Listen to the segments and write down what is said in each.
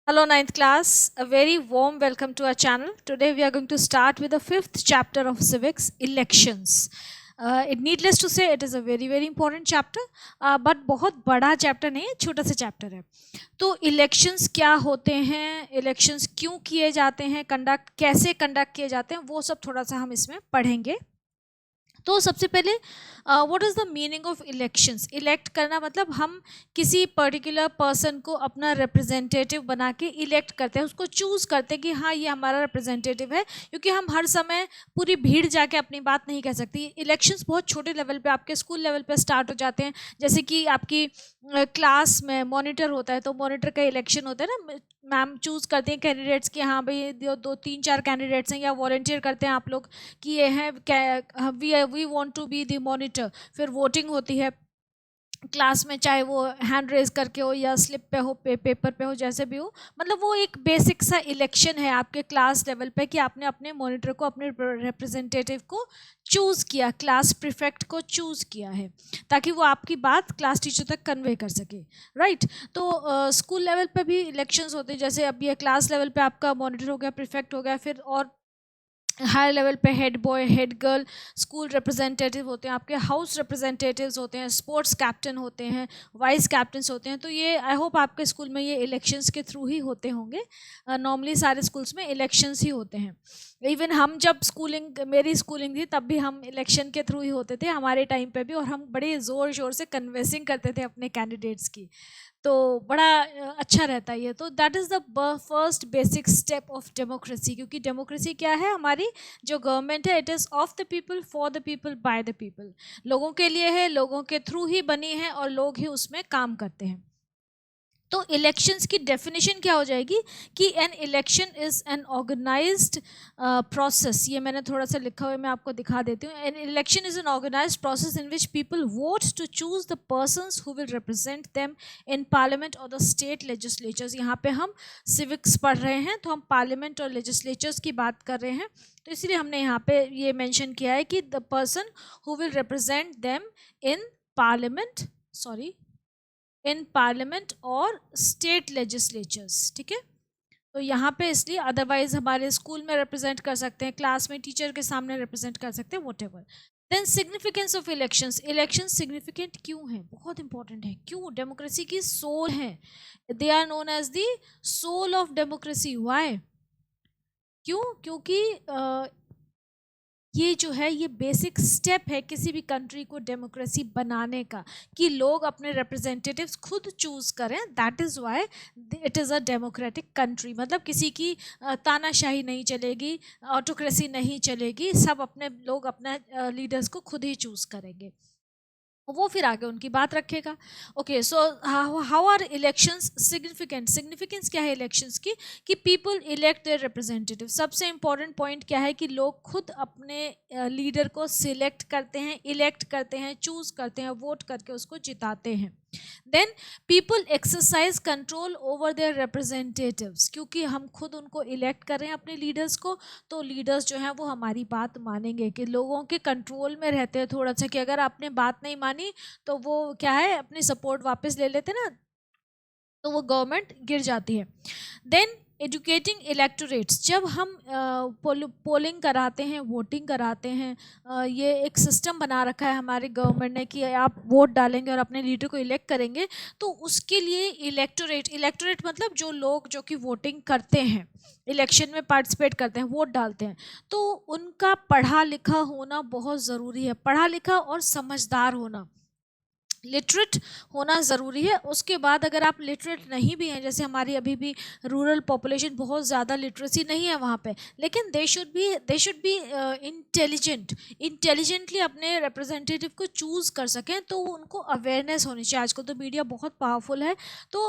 Hello, ninth class. A very warm welcome to our channel. Today, we are going to start with the fifth chapter of civics, elections. It needless to say, it is a very important chapter, but बहुत बड़ा chapter नहीं है, छोटा सा chapter है. तो elections क्या होते हैं, elections क्यों किए जाते हैं, कैसे conduct किए जाते हैं, वो सब थोड़ा सा हम इसमें पढ़ेंगे. तो सबसे पहले what is the meaning of elections. Elect करना मतलब हम किसी पर्टिकुलर पर्सन को अपना रिप्रेजेंटेटिव बना के इलेक्ट करते हैं, उसको चूज़ करते हैं कि हाँ ये हमारा रिप्रेजेंटेटिव है, क्योंकि हम हर समय पूरी भीड़ जाके अपनी बात नहीं कह सकती. इलेक्शंस बहुत छोटे लेवल पे, आपके स्कूल लेवल पे स्टार्ट हो जाते हैं. जैसे कि आपकी क्लास में मॉनिटर होता है, तो मॉनिटर का इलेक्शन होता है ना, मैम चूज़ करते हैं कैंडिडेट्स कि हाँ भाई दो तीन चार कैंडिडेट्स हैं, या वॉलंटियर करते हैं आप लोग कि ये हैं we want to be the monitor. फिर वोटिंग होती है क्लास में, चाहे वो हैंड रेज करके हो या स्लिप पे हो, पेपर पे हो, जैसे भी हो. मतलब वो एक बेसिक सा इलेक्शन है आपके क्लास लेवल पे कि आपने अपने मॉनिटर को, अपने रिप्रेजेंटेटिव को चूज़ किया, क्लास प्रीफेक्ट को चूज़ किया है, ताकि वो आपकी बात क्लास टीचर तक कन्वे कर सके. राइट. तो स्कूल लेवल पे भी इलेक्शंस होते हैं. जैसे अब ये क्लास लेवल पे आपका मॉनिटर हो गया, प्रीफेक्ट हो गया, फिर और हाई लेवल पे head boy, head girl, school representative होते हैं, आपके हाउस रिप्रेजेंटेटिव्स होते हैं, स्पोर्ट्स कैप्टन होते हैं, वाइस कैप्टन्स होते हैं. तो ये आई होप आपके स्कूल में ये इलेक्शंस के थ्रू ही होते होंगे. नॉर्मली सारे स्कूल्स में इलेक्शंस ही होते हैं. इवन हम जब मेरी स्कूलिंग थी तब भी हम इलेक्शन के थ्रू ही होते थे हमारे टाइम पे भी, और हम बड़े ज़ोर शोर से कन्विंसिंग करते थे अपने कैंडिडेट्स की. तो बड़ा अच्छा रहता है ये. तो that is the first basic step of democracy, क्योंकि डेमोक्रेसी क्या है, हमारी जो गवर्नमेंट है, it is of the people, for the people, by the people. लोगों के लिए है, लोगों के थ्रू ही बनी है, और लोग ही उसमें काम करते हैं. तो इलेक्शंस की डेफिनेशन क्या हो जाएगी कि an election is an organised process. ये मैंने थोड़ा सा लिखा हुआ है, मैं आपको दिखा देती हूँ. An election is an organised process in which people vote to choose the persons who will represent them in parliament और द स्टेट लेजिस्लेचर्स. यहाँ पे हम सिविक्स पढ़ रहे हैं, तो हम पार्लियामेंट और लेजिस्लेचर्स की बात कर रहे हैं. तो इसलिए हमने यहाँ पे ये मेंशन किया है कि the person who will represent them in parliament, in parliament और स्टेट लेजिस्लेचर्स. ठीक है. तो यहाँ पे इसलिए, अदरवाइज हमारे स्कूल में रिप्रेजेंट कर सकते हैं, क्लास में टीचर के सामने रिप्रेजेंट कर सकते हैं, whatever. Then significance of elections. Election significant क्यों है, बहुत इंपॉर्टेंट है. क्यों? डेमोक्रेसी की सोल है. They are known as the soul of democracy. Why? क्यों? क्योंकि ये जो है, ये बेसिक स्टेप है किसी भी कंट्री को डेमोक्रेसी बनाने का, कि लोग अपने रिप्रेजेंटेटिव्स खुद चूज़ करें. That is why it is a democratic country. मतलब किसी की तानाशाही नहीं चलेगी, ऑटोक्रेसी नहीं चलेगी, सब अपने लोग अपने लीडर्स को खुद ही चूज़ करेंगे, वो फिर आगे उनकी बात रखेगा. Okay. So how are elections significant. Significance क्या है इलेक्शंस की, कि पीपल इलेक्ट देयर रिप्रेजेंटेटिव. सबसे इंपॉर्टेंट पॉइंट क्या है कि लोग खुद अपने लीडर को सिलेक्ट करते हैं, इलेक्ट करते हैं, चूज करते हैं, वोट करके उसको जिताते हैं. Then people exercise control over their representatives. क्योंकि हम खुद उनको इलेक्ट कर रहे हैं अपने लीडर्स को, तो लीडर्स जो हैं वो हमारी बात मानेंगे, कि लोगों के कंट्रोल में रहते हैं थोड़ा सा, कि अगर आपने बात नहीं मानी तो वो क्या है, अपनी सपोर्ट वापस ले लेते ना, तो वो गवर्नमेंट गिर जाती है. Then educating electorates. जब हम पोलिंग कराते हैं, वोटिंग कराते हैं, ये एक सिस्टम बना रखा है हमारी गवर्नमेंट ने कि आप वोट डालेंगे और अपने लीडर को इलेक्ट करेंगे, तो उसके लिए इलेक्टोरेट मतलब जो लोग जो कि वोटिंग करते हैं, इलेक्शन में पार्टिसिपेट करते हैं, वोट डालते हैं, तो उनका पढ़ा लिखा होना बहुत ज़रूरी है. पढ़ा लिखा और समझदार होना, लिटरेट होना ज़रूरी है. उसके बाद अगर आप लिटरेट नहीं भी हैं, जैसे हमारी अभी भी रूरल पॉपुलेशन बहुत ज़्यादा लिटरेसी नहीं है वहाँ पे, लेकिन दे शुड बी इंटेलिजेंटली अपने रिप्रेजेंटेटिव को चूज़ कर सकें. तो उनको अवेयरनेस होनी चाहिए. आजकल तो मीडिया बहुत पावरफुल है, तो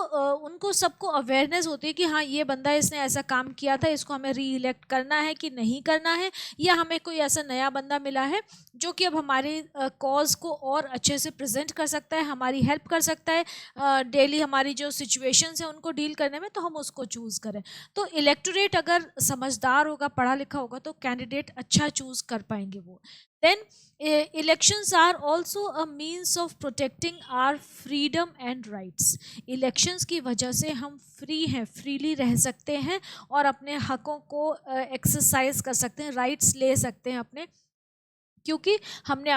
उनको सबको अवेयरनेस होती है कि हाँ ये बंदा, इसने ऐसा काम किया था, इसको हमें री इलेक्ट करना है कि नहीं करना है, या हमें कोई ऐसा नया बंदा मिला है जो कि अब हमारे कॉज को और अच्छे से प्रेजेंट कर सकता सकता है, हमारी हेल्प कर सकता है डेली हमारी जो सिचुएशंस हैं उनको डील करने में, तो हम उसको चूज़ करें। तो इलेक्टोरेट अगर समझदार होगा, पढ़ा लिखा होगा, तो कैंडिडेट अच्छा चूज़ कर पाएंगे वो। Then elections are also a means of protecting our freedom and rights. Elections की वजह से हम फ्री हैं, फ्रीली रह सकते हैं और अपने हकों को एक्सरसाइज कर सकते हैं, राइट्स ले सकते हैं अपने, क्योंकि हमने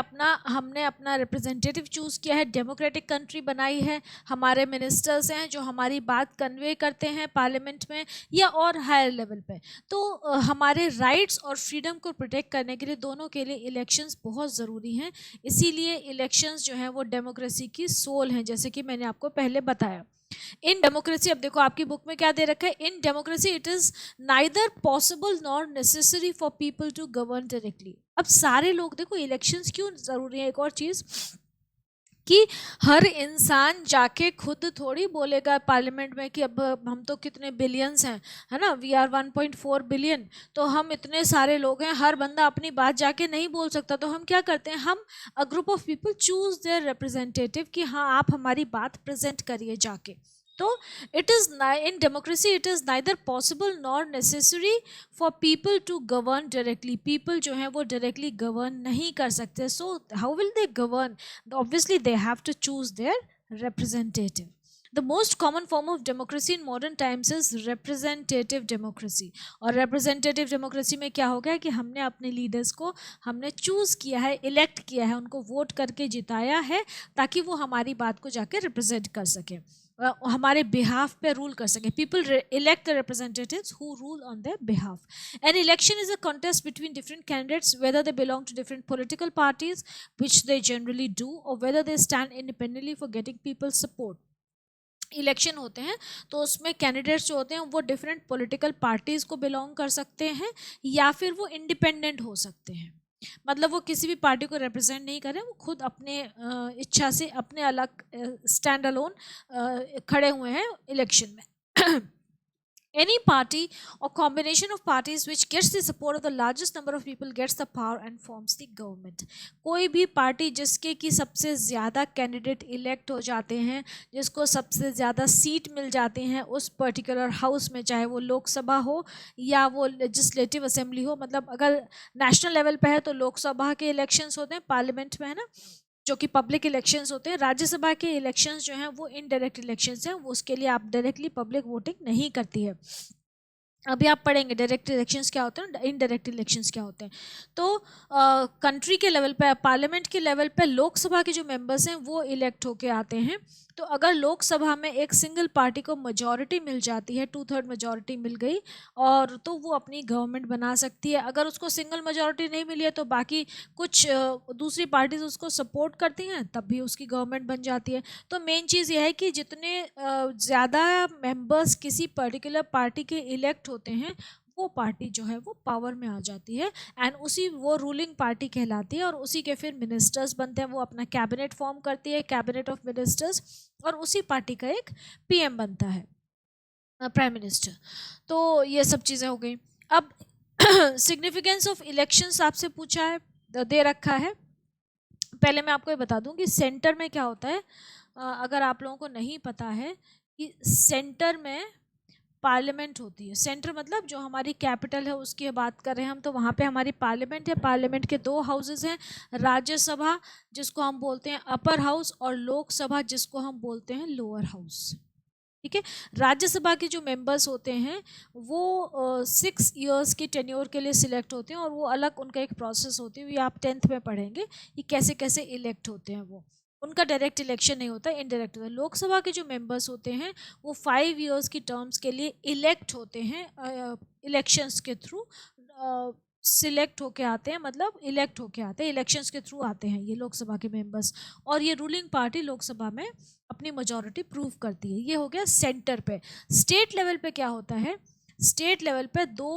अपना रिप्रेजेंटेटिव चूज़ किया है, डेमोक्रेटिक कंट्री बनाई है, हमारे मिनिस्टर्स हैं जो हमारी बात कन्वे करते हैं पार्लियामेंट में या और हायर लेवल पे। तो हमारे राइट्स और फ्रीडम को प्रोटेक्ट करने के लिए, दोनों के लिए इलेक्शंस बहुत ज़रूरी हैं। इसीलिए इलेक्शंस जो हैं वो डेमोक्रेसी की सोल हैं, जैसे कि मैंने आपको पहले बताया। इन डेमोक्रेसी, अब देखो आपकी बुक में क्या दे रखा है, in democracy it is neither possible nor necessary for people to govern directly. अब सारे लोग, देखो इलेक्शंस क्यों जरूरी है, एक और चीज कि हर इंसान जाके खुद थोड़ी बोलेगा पार्लियामेंट में कि अब हम तो कितने बिलियंस हैं, है ना, वी आर 1.4 बिलियन, तो हम इतने सारे लोग हैं, हर बंदा अपनी बात जाके नहीं बोल सकता। तो हम क्या करते हैं, हम a group of people choose their representative कि हाँ आप हमारी बात प्रेजेंट करिए जाके। तो it is in democracy it is neither possible nor necessary for people to govern directly. People जो है वो डायरेक्टली गवर्न नहीं कर सकते, so how will they govern? Obviously they have to choose their representative. The most common form of democracy in modern times is representative democracy. और representative democracy में क्या हो गया कि हमने अपने लीडर्स को हमने चूज़ किया है, इलेक्ट किया है, उनको वोट करके जिताया है ताकि वो हमारी बात को जाके रिप्रेजेंट कर सके, हमारे बिहाफ पे रूल कर सके। People elect the representatives who rule on their behalf. An election is a contest between different candidates, whether they belong to different political parties, which they generally do, or whether they stand independently for getting people's support. Election होते हैं तो उसमें candidates जो होते हैं वो different political parties को belong कर सकते हैं या फिर वो इंडिपेंडेंट हो सकते हैं, मतलब वो किसी भी पार्टी को रिप्रेजेंट नहीं करें, वो खुद अपने इच्छा से अपने अलग स्टैंड अलोन खड़े हुए हैं इलेक्शन में। Any party or combination of parties which gets the support of the largest number of people gets the power and forms the government. कोई भी पार्टी जिसके कि सबसे ज़्यादा कैंडिडेट इलेक्ट हो जाते हैं, जिसको सबसे ज़्यादा सीट मिल जाते हैं उस पर्टिकुलर हाउस में, चाहे वो लोकसभा हो या वो लेजिस्लेटिव असेंबली हो, मतलब अगर नेशनल लेवल पे है तो लोकसभा के इलेक्शंस होते हैं पार्लियामेंट में, है ना, जो कि पब्लिक इलेक्शंस होते हैं। राज्यसभा के इलेक्शंस जो हैं वो इनडायरेक्ट इलेक्शंस हैं, वो उसके लिए आप डायरेक्टली पब्लिक वोटिंग नहीं करती है। अभी आप पढ़ेंगे डायरेक्ट इलेक्शंस क्या होते हैं, इनडायरेक्ट इलेक्शंस क्या होते हैं। तो कंट्री के लेवल पे, पार्लियामेंट के लेवल पे लोकसभा के जो मेंबर्स हैं वो इलेक्ट होके आते हैं। तो अगर लोकसभा में एक सिंगल पार्टी को मेजॉरिटी मिल जाती है, 2/3 मेजॉरिटी मिल गई, और तो वो अपनी गवर्नमेंट बना सकती है। अगर उसको सिंगल मेजॉरिटी नहीं मिली है तो बाकी कुछ दूसरी पार्टीज उसको सपोर्ट करती हैं, तब भी उसकी गवर्नमेंट बन जाती है। तो मेन चीज़ ये है कि जितने ज़्यादा मेंबर्स किसी पर्टिकुलर पार्टी के इलेक्ट होते हैं, वो पार्टी जो है वो पावर में आ जाती है एंड उसी वो रूलिंग पार्टी कहलाती है, और उसी के फिर मिनिस्टर्स बनते हैं, वो अपना कैबिनेट फॉर्म करती है, कैबिनेट ऑफ मिनिस्टर्स, और उसी पार्टी का एक पीएम बनता है, प्राइम मिनिस्टर। तो ये सब चीज़ें हो गई। अब सिग्निफिकेंस ऑफ इलेक्शंस आपसे पूछा है, दे रखा है। पहले मैं आपको ये बता दूं कि सेंटर में क्या होता है, अगर आप लोगों को नहीं पता है कि सेंटर में पार्लियामेंट होती है। सेंटर मतलब जो हमारी कैपिटल है उसकी बात कर रहे हैं हम, तो वहाँ पे हमारी पार्लियामेंट है। पार्लियामेंट के दो हाउसेस हैं, राज्यसभा जिसको हम बोलते हैं अपर हाउस, और लोकसभा जिसको हम बोलते हैं लोअर हाउस। ठीक है, राज्यसभा के जो मेंबर्स होते हैं वो 6 इयर्स की टेन्योर के लिए सिलेक्ट होते हैं, और वो अलग उनका एक प्रोसेस होती है, ये आप 10th में पढ़ेंगे कि कैसे कैसे इलेक्ट होते हैं। वो उनका डायरेक्ट इलेक्शन नहीं होता, इनडायरेक्ट होता है। लोकसभा के जो मेंबर्स होते हैं वो 5 इयर्स की टर्म्स के लिए इलेक्ट होते हैं, इलेक्शंस के थ्रू सिलेक्ट होके आते हैं, मतलब इलेक्ट होके आते हैं, इलेक्शंस के थ्रू आते हैं ये लोकसभा के मेंबर्स, और ये रूलिंग पार्टी लोकसभा में अपनी मेजॉरिटी प्रूव करती है। ये हो गया सेंटर पे। स्टेट लेवल पे क्या होता है, स्टेट लेवल पे दो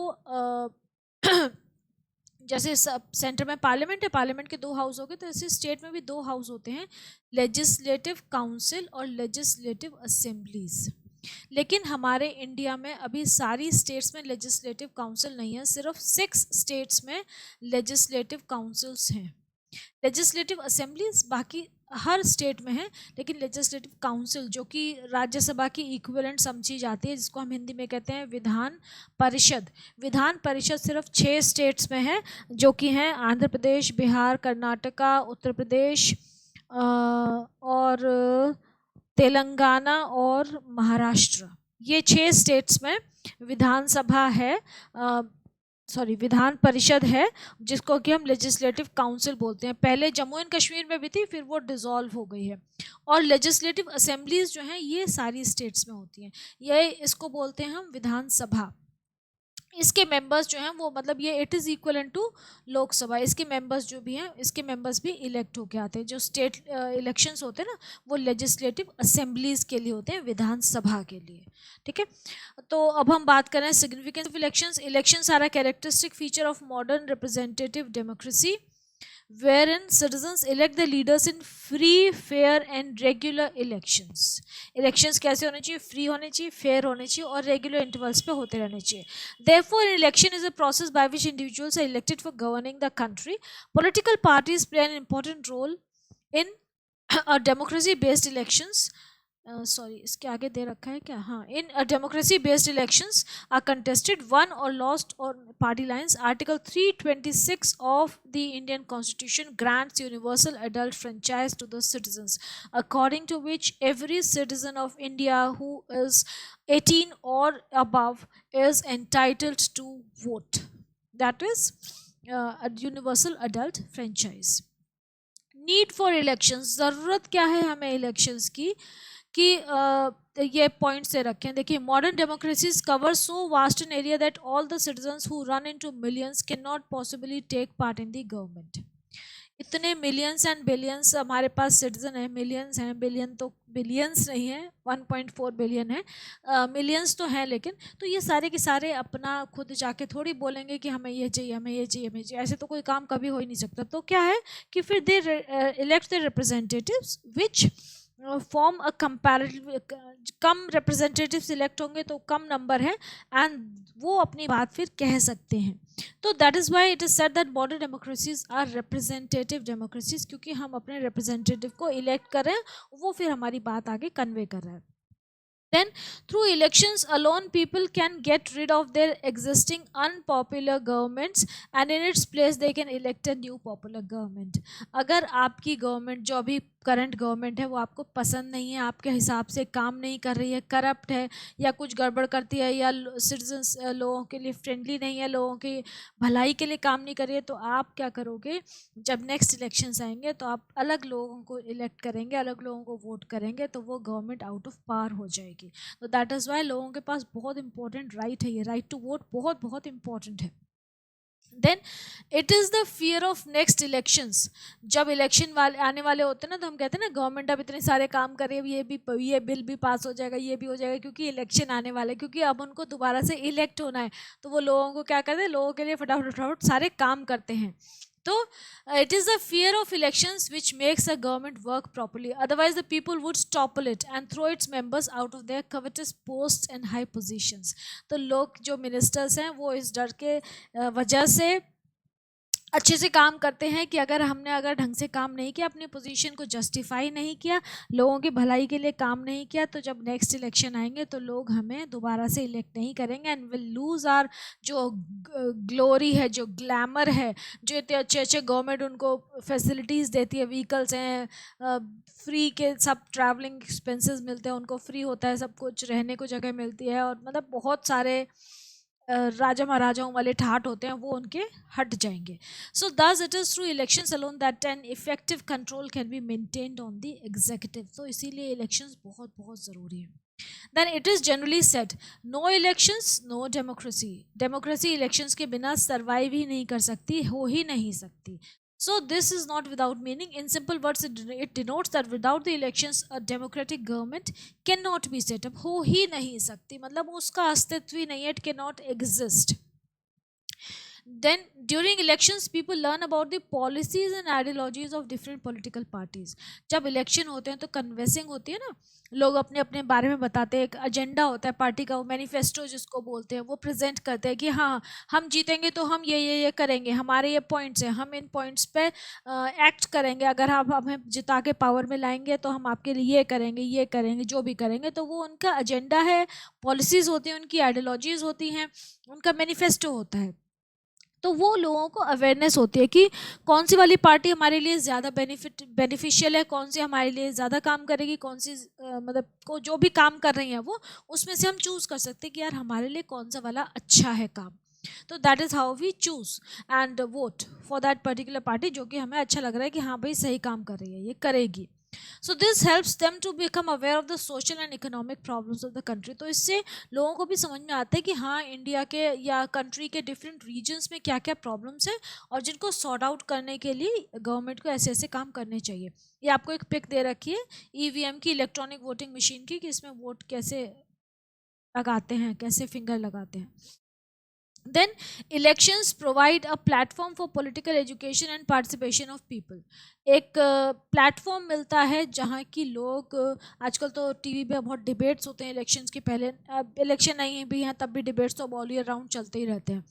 जैसे सब सेंटर में पार्लियामेंट है, पार्लियामेंट के 2 हाउस हो गए, तो ऐसे स्टेट में भी 2 हाउस होते हैं, लेजिस्लेटिव काउंसिल और लेजिस्लेटिव असेंबलीज। लेकिन हमारे इंडिया में अभी सारी स्टेट्स में लेजिस्लेटिव काउंसिल नहीं है, सिर्फ 6 स्टेट्स में लेजिस्लेटिव काउंसिल्स हैं। लेजिस्लेटिव असेंबलीज बाकी हर स्टेट में है, लेकिन लेजिस्लेटिव काउंसिल जो कि राज्यसभा की इक्विवेलेंट समझी जाती है, जिसको हम हिंदी में कहते हैं विधान परिषद। विधान परिषद सिर्फ 6 स्टेट्स में है, जो कि हैं आंध्र प्रदेश, बिहार, कर्नाटका, उत्तर प्रदेश और तेलंगाना और महाराष्ट्र। ये 6 स्टेट्स में विधानसभा है, विधान परिषद है, जिसको कि हम लेजिस्लेटिव काउंसिल बोलते हैं। पहले जम्मू एंड कश्मीर में भी थी, फिर वो डिसॉल्व हो गई है। और लेजिस्लेटिव असेंबलीज जो हैं ये सारी स्टेट्स में होती हैं। ये इसको बोलते हैं हम विधानसभा। इसके मेंबर्स जो हैं वो मतलब ये it is equivalent to Lok Sabha. इसके मेंबर्स जो भी हैं, इसके मेंबर्स भी इलेक्ट होके आते हैं। जो स्टेट इलेक्शंस होते हैं ना, वो लेजिस्लेटिव असेंबलीज के लिए होते हैं, विधानसभा के लिए। ठीक है, तो अब हम बात करें significance of elections. Elections are a characteristic feature of modern representative democracy wherein citizens elect the leaders in free, fair and regular elections. Elections कैसे होने चाहिए? फ्री होने चाहिए, फेयर होने चाहिए और रेगुलर इंटरवल्स पे होते रहने चाहिए. Therefore, an election is a process by which individuals are elected for governing the country. Political parties play an important role in a democracy-based elections. इसके आगे दे रखा है क्या? हाँ, in democracy based elections are contested, won और lost और party lines. Article 326 of the Indian constitution grants universal adult franchise to the citizens, according to which every citizen of India who is 18 और above is entitled to vote. That is a universal adult franchise. Need for elections, ज़रूरत क्या है हमें elections की, कि ये point से रखें. देखिए, modern democracies cover so vast an area that all the citizens who run into millions can not possibly take part in the government. इतने मिलियंस एंड बिलियंस हमारे पास सिटीजन है. मिलियंस हैं, बिलियन तो बिलियंस नहीं है, 1.4 बिलियन है. Millions तो हैं, लेकिन तो ये सारे के सारे अपना खुद जाके थोड़ी बोलेंगे कि हमें ये चाहिए, हमें ये चाहिए, हमें चाहिए. ऐसे तो कोई काम कभी हो ही नहीं सकता. तो क्या है कि फिर they elect the representatives which form a comparative. कम रिप्रेजेंटेटिव्स इलेक्ट होंगे तो कम नंबर है, एंड वो अपनी बात फिर कह सकते हैं. तो that is why it is said that modern democracies are representative democracies, क्योंकि हम अपने रिप्रेजेंटेटिव को इलेक्ट कर रहे हैं, वो फिर हमारी बात आगे कन्वे कर रहा है. Then, through elections alone, people can get rid of their existing unpopular governments, and in its place they can elect a new popular government. अगर आपकी गवर्नमेंट, जो अभी करंट गवर्नमेंट है, वो आपको पसंद नहीं है, आपके हिसाब से काम नहीं कर रही है, करप्ट है, या कुछ गड़बड़ करती है, या सिटीजन्स लोगों के लिए फ्रेंडली नहीं है, लोगों की भलाई के लिए काम नहीं कर रही है, तो आप क्या करोगे? जब नेक्स्ट इलेक्शंस आएंगे तो आप अलग लोगों को इलेक्ट करेंगे, अलग लोगों को वोट करेंगे, तो वो गवर्नमेंट आउट ऑफ पावर हो जाएगी. तो दैट इज़ वाई लोगों के पास बहुत इंपॉर्टेंट राइट है, ये राइट टू वोट बहुत बहुत इंपॉर्टेंट है. Then it is the fear of next elections. जब इलेक्शन वाले आने वाले होते हैं ना, तो हम कहते हैं ना गवर्नमेंट अब इतने सारे काम करे, ये बिल भी पास हो जाएगा, ये भी हो जाएगा, क्योंकि इलेक्शन आने वाले, क्योंकि अब उनको दोबारा से इलेक्ट होना है. तो वो लोगों को क्या करते हैं? लोगों के लिए फटाफट फटाफट सारे काम करते हैं. तो it is the fear of elections which makes a government work properly. Otherwise, the people would topple it and throw its members out of their covetous posts and high positions. तो लोग, जो मिनिस्टर्स हैं, वो इस डर के वजह से अच्छे से काम करते हैं कि अगर ढंग से काम नहीं किया, अपनी पोजीशन को जस्टिफाई नहीं किया, लोगों की भलाई के लिए काम नहीं किया, तो जब नेक्स्ट इलेक्शन आएंगे तो लोग हमें दोबारा से इलेक्ट नहीं करेंगे, एंड विल लूज़ आर जो ग्लोरी है, जो ग्लैमर है, जो इतने अच्छे अच्छे गवर्नमेंट उनको फैसिलिटीज़ देती है, व्हीकल्स हैं, फ्री के सब ट्रैवलिंग एक्सपेंसेस मिलते हैं, उनको फ्री होता है सब कुछ, रहने को जगह मिलती है, और मतलब बहुत सारे राजा महाराजाओं वाले ठाट होते हैं, वो उनके हट जाएंगे. So thus it is through elections alone that an effective control can be maintained on the executive. तो इसीलिए इलेक्शंस बहुत बहुत ज़रूरी है. Then it is generally said, no elections, no democracy. Democracy elections के बिना सर्वाइव ही नहीं कर सकती, हो ही नहीं सकती. So this is not without meaning. In simple words, it denotes that without the elections, a democratic government cannot be set up. हो ही नहीं सकती, मतलब उसका अस्तित्व ही नहीं है. It cannot exist. Then during elections people learn about the policies and ideologies of different political parties. जब election होते हैं तो कन्वेंसिंग होती है ना, लोग अपने अपने बारे में बताते हैं, एक एजेंडा होता है पार्टी का, वो मैनिफेस्टो जिसको बोलते हैं, वो प्रेजेंट करते हैं कि हाँ हम जीतेंगे तो हम ये करेंगे, हमारे ये पॉइंट्स हैं, हम इन पॉइंट्स पे एक्ट करेंगे, अगर आप हमें जिता के पावर में लाएंगे तो हम आपके लिए ये करेंगे, जो भी करेंगे। तो वो उनका एजेंडा है, पॉलिसीज़ होती हैं, उनकी आइडियोलॉजीज़ होती हैं, उनका मैनिफेस्टो होता है। तो वो लोगों को अवेयरनेस होती है कि कौन सी वाली पार्टी हमारे लिए ज़्यादा बेनिफिशियल है, कौन सी हमारे लिए ज़्यादा काम करेगी, कौन सी मतलब को जो भी काम कर रही हैं वो, उसमें से हम चूज़ कर सकते हैं कि यार हमारे लिए कौन सा वाला अच्छा है काम। तो that is how we choose and vote for that particular party, जो कि हमें अच्छा लग रहा है कि हाँ भाई सही काम कर रही है, ये करेगी। So this helps them to become aware of the social and economic problems of the country. तो इससे लोगों को भी समझ में आता है कि हाँ इंडिया के या कंट्री के डिफरेंट रीजन्स में क्या क्या प्रॉब्लम्स हैं, और जिनको सॉर्ट आउट करने के लिए गवर्नमेंट को ऐसे ऐसे काम करने चाहिए। ये आपको एक पिक दे रखी है ईवीएम की, इलेक्ट्रॉनिक वोटिंग मशीन की, कि इसमें वोट कैसे लगाते हैं, कैसे फिंगर लगाते हैं। Then elections provide a platform for political education and participation of people. एक प्लेटफॉर्म मिलता है जहाँ की लोग आजकल तो टीवी पे बहुत डिबेट्स होते हैं इलेक्शंस के पहले, इलेक्शन नहीं भी हैं तब भी डिबेट्स तो ऑल ईयर राउंड चलते ही रहते हैं।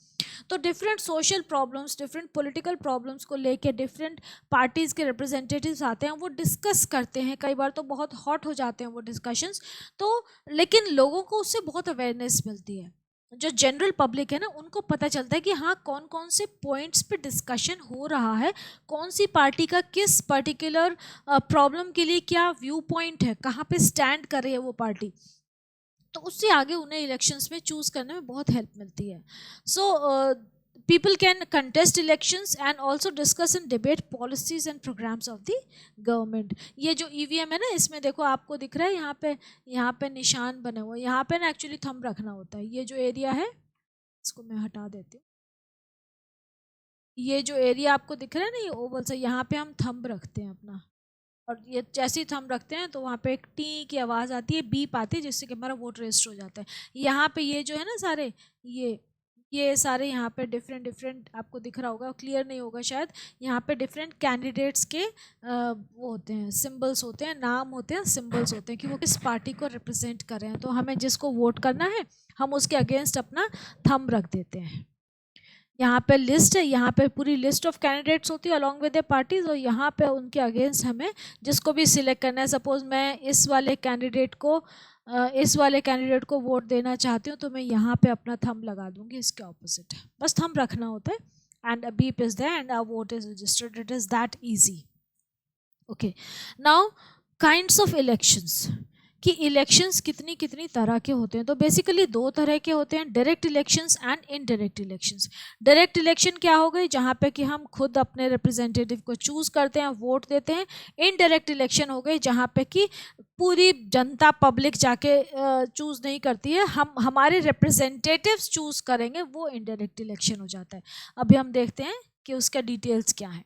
तो different social problems, different political problems को लेके डिफरेंट पार्टीज़ के रिप्रेजेंटेटिव्स आते हैं, वो डिस्कस करते हैं, कई बार तो बहुत हॉट हो जाते हैं वो डिस्कशंस। तो लेकिन लोगों को उससे बहुत अवेयरनेस मिलती है, जो जनरल पब्लिक है ना उनको पता चलता है कि हाँ कौन कौन से पॉइंट्स पे डिस्कशन हो रहा है, कौन सी पार्टी का किस पर्टिकुलर प्रॉब्लम के लिए क्या व्यू पॉइंट है, कहाँ पे स्टैंड कर रही है वो पार्टी। तो उससे आगे उन्हें इलेक्शंस में चूज़ करने में बहुत हेल्प मिलती है। सो people can contest elections and also discuss and debate policies and programs of the government. ये जो ईवीएम है ना, इसमें देखो आपको दिख रहा है यहाँ पे निशान बने हुए, यहाँ पे ना एक्चुअली थंब रखना होता है। ये जो एरिया है इसको मैं हटा देती हूँ, ये जो एरिया आपको दिख रहा है ना ये ओवल सा, यहाँ पे हम थंब रखते हैं अपना, और ये जैसे ही थंब रखते हैं तो वहाँ पे एक टी की आवाज़ आती है, बीप आती है, जिससे कि हमारा वोट रजिस्टर हो जाता है। यहाँ पे ये जो है ना सारे ये सारे यहाँ पे डिफरेंट आपको दिख रहा होगा, क्लियर नहीं होगा शायद, यहाँ पे डिफरेंट कैंडिडेट्स के वो होते हैं, सिंबल्स होते हैं, नाम होते हैं, सिंबल्स होते हैं कि वो किस पार्टी को रिप्रेजेंट कर रहे हैं। तो हमें जिसको वोट करना है हम उसके अगेंस्ट अपना थंब रख देते हैं। यहाँ पे लिस्ट है, यहाँ पे पूरी लिस्ट ऑफ कैंडिडेट्स होती है अलॉन्ग विद द पार्टीज, और यहाँ पे उनके अगेंस्ट हमें जिसको भी सिलेक्ट करना है, सपोज मैं इस वाले कैंडिडेट को वोट देना चाहती हूँ तो मैं यहाँ पे अपना थंब लगा दूंगी, इसके ऑपोजिट बस थंब रखना होता है and a beep is there and our vote is registered. It is that easy. Okay, now kinds of elections, कि इलेक्शंस कितनी कितनी तरह के होते हैं। तो बेसिकली दो तरह के होते हैं, direct elections and indirect elections. Direct election क्या हो गई, जहाँ पे कि हम खुद अपने रिप्रेजेंटेटिव को चूज़ करते हैं, वोट देते हैं। इनडायरेक्ट इलेक्शन हो गई जहाँ पे कि पूरी जनता पब्लिक जाके चूज़ नहीं करती है, हम हमारे रिप्रेजेंटेटिव्स चूज़ करेंगे, वो इनडायरेक्ट इलेक्शन हो जाता है। अभी हम देखते हैं कि उसका डिटेल्स क्या है।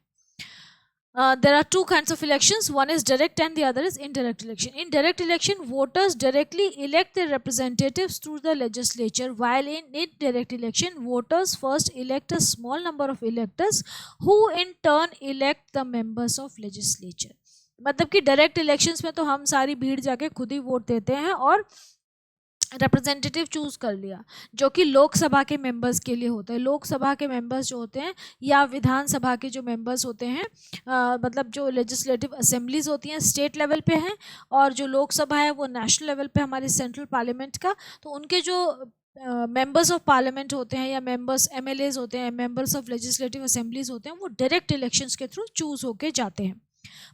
There are two kinds of elections. One is direct and the other is indirect election. In direct election, voters directly elect their representatives through the legislature, while in indirect election, voters first elect a small number of electors who in turn elect the members of legislature. मतलब कि direct elections में तो हम सारी भीड़ जाके खुद ही vote देते हैं और रिप्रेजेंटेटिव चूज़ कर लिया, जो कि लोकसभा के मेंबर्स के लिए होता है। लोकसभा के मेंबर्स जो होते हैं या विधानसभा के जो मेंबर्स होते हैं, मतलब जो लेजिस्लेटिव असेंबलीज होती हैं स्टेट लेवल पे हैं, और जो लोकसभा है वो नेशनल लेवल पे हमारे सेंट्रल पार्लियामेंट का। तो उनके जो मेंबर्स ऑफ पार्लियामेंट होते हैं या मेंबर्स एमएलएज होते हैं, मेंबर्स ऑफ लेजिस्लेटिव असेंबलीज होते हैं, वो डायरेक्ट इलेक्शंस के थ्रू चूज़ होके जाते हैं।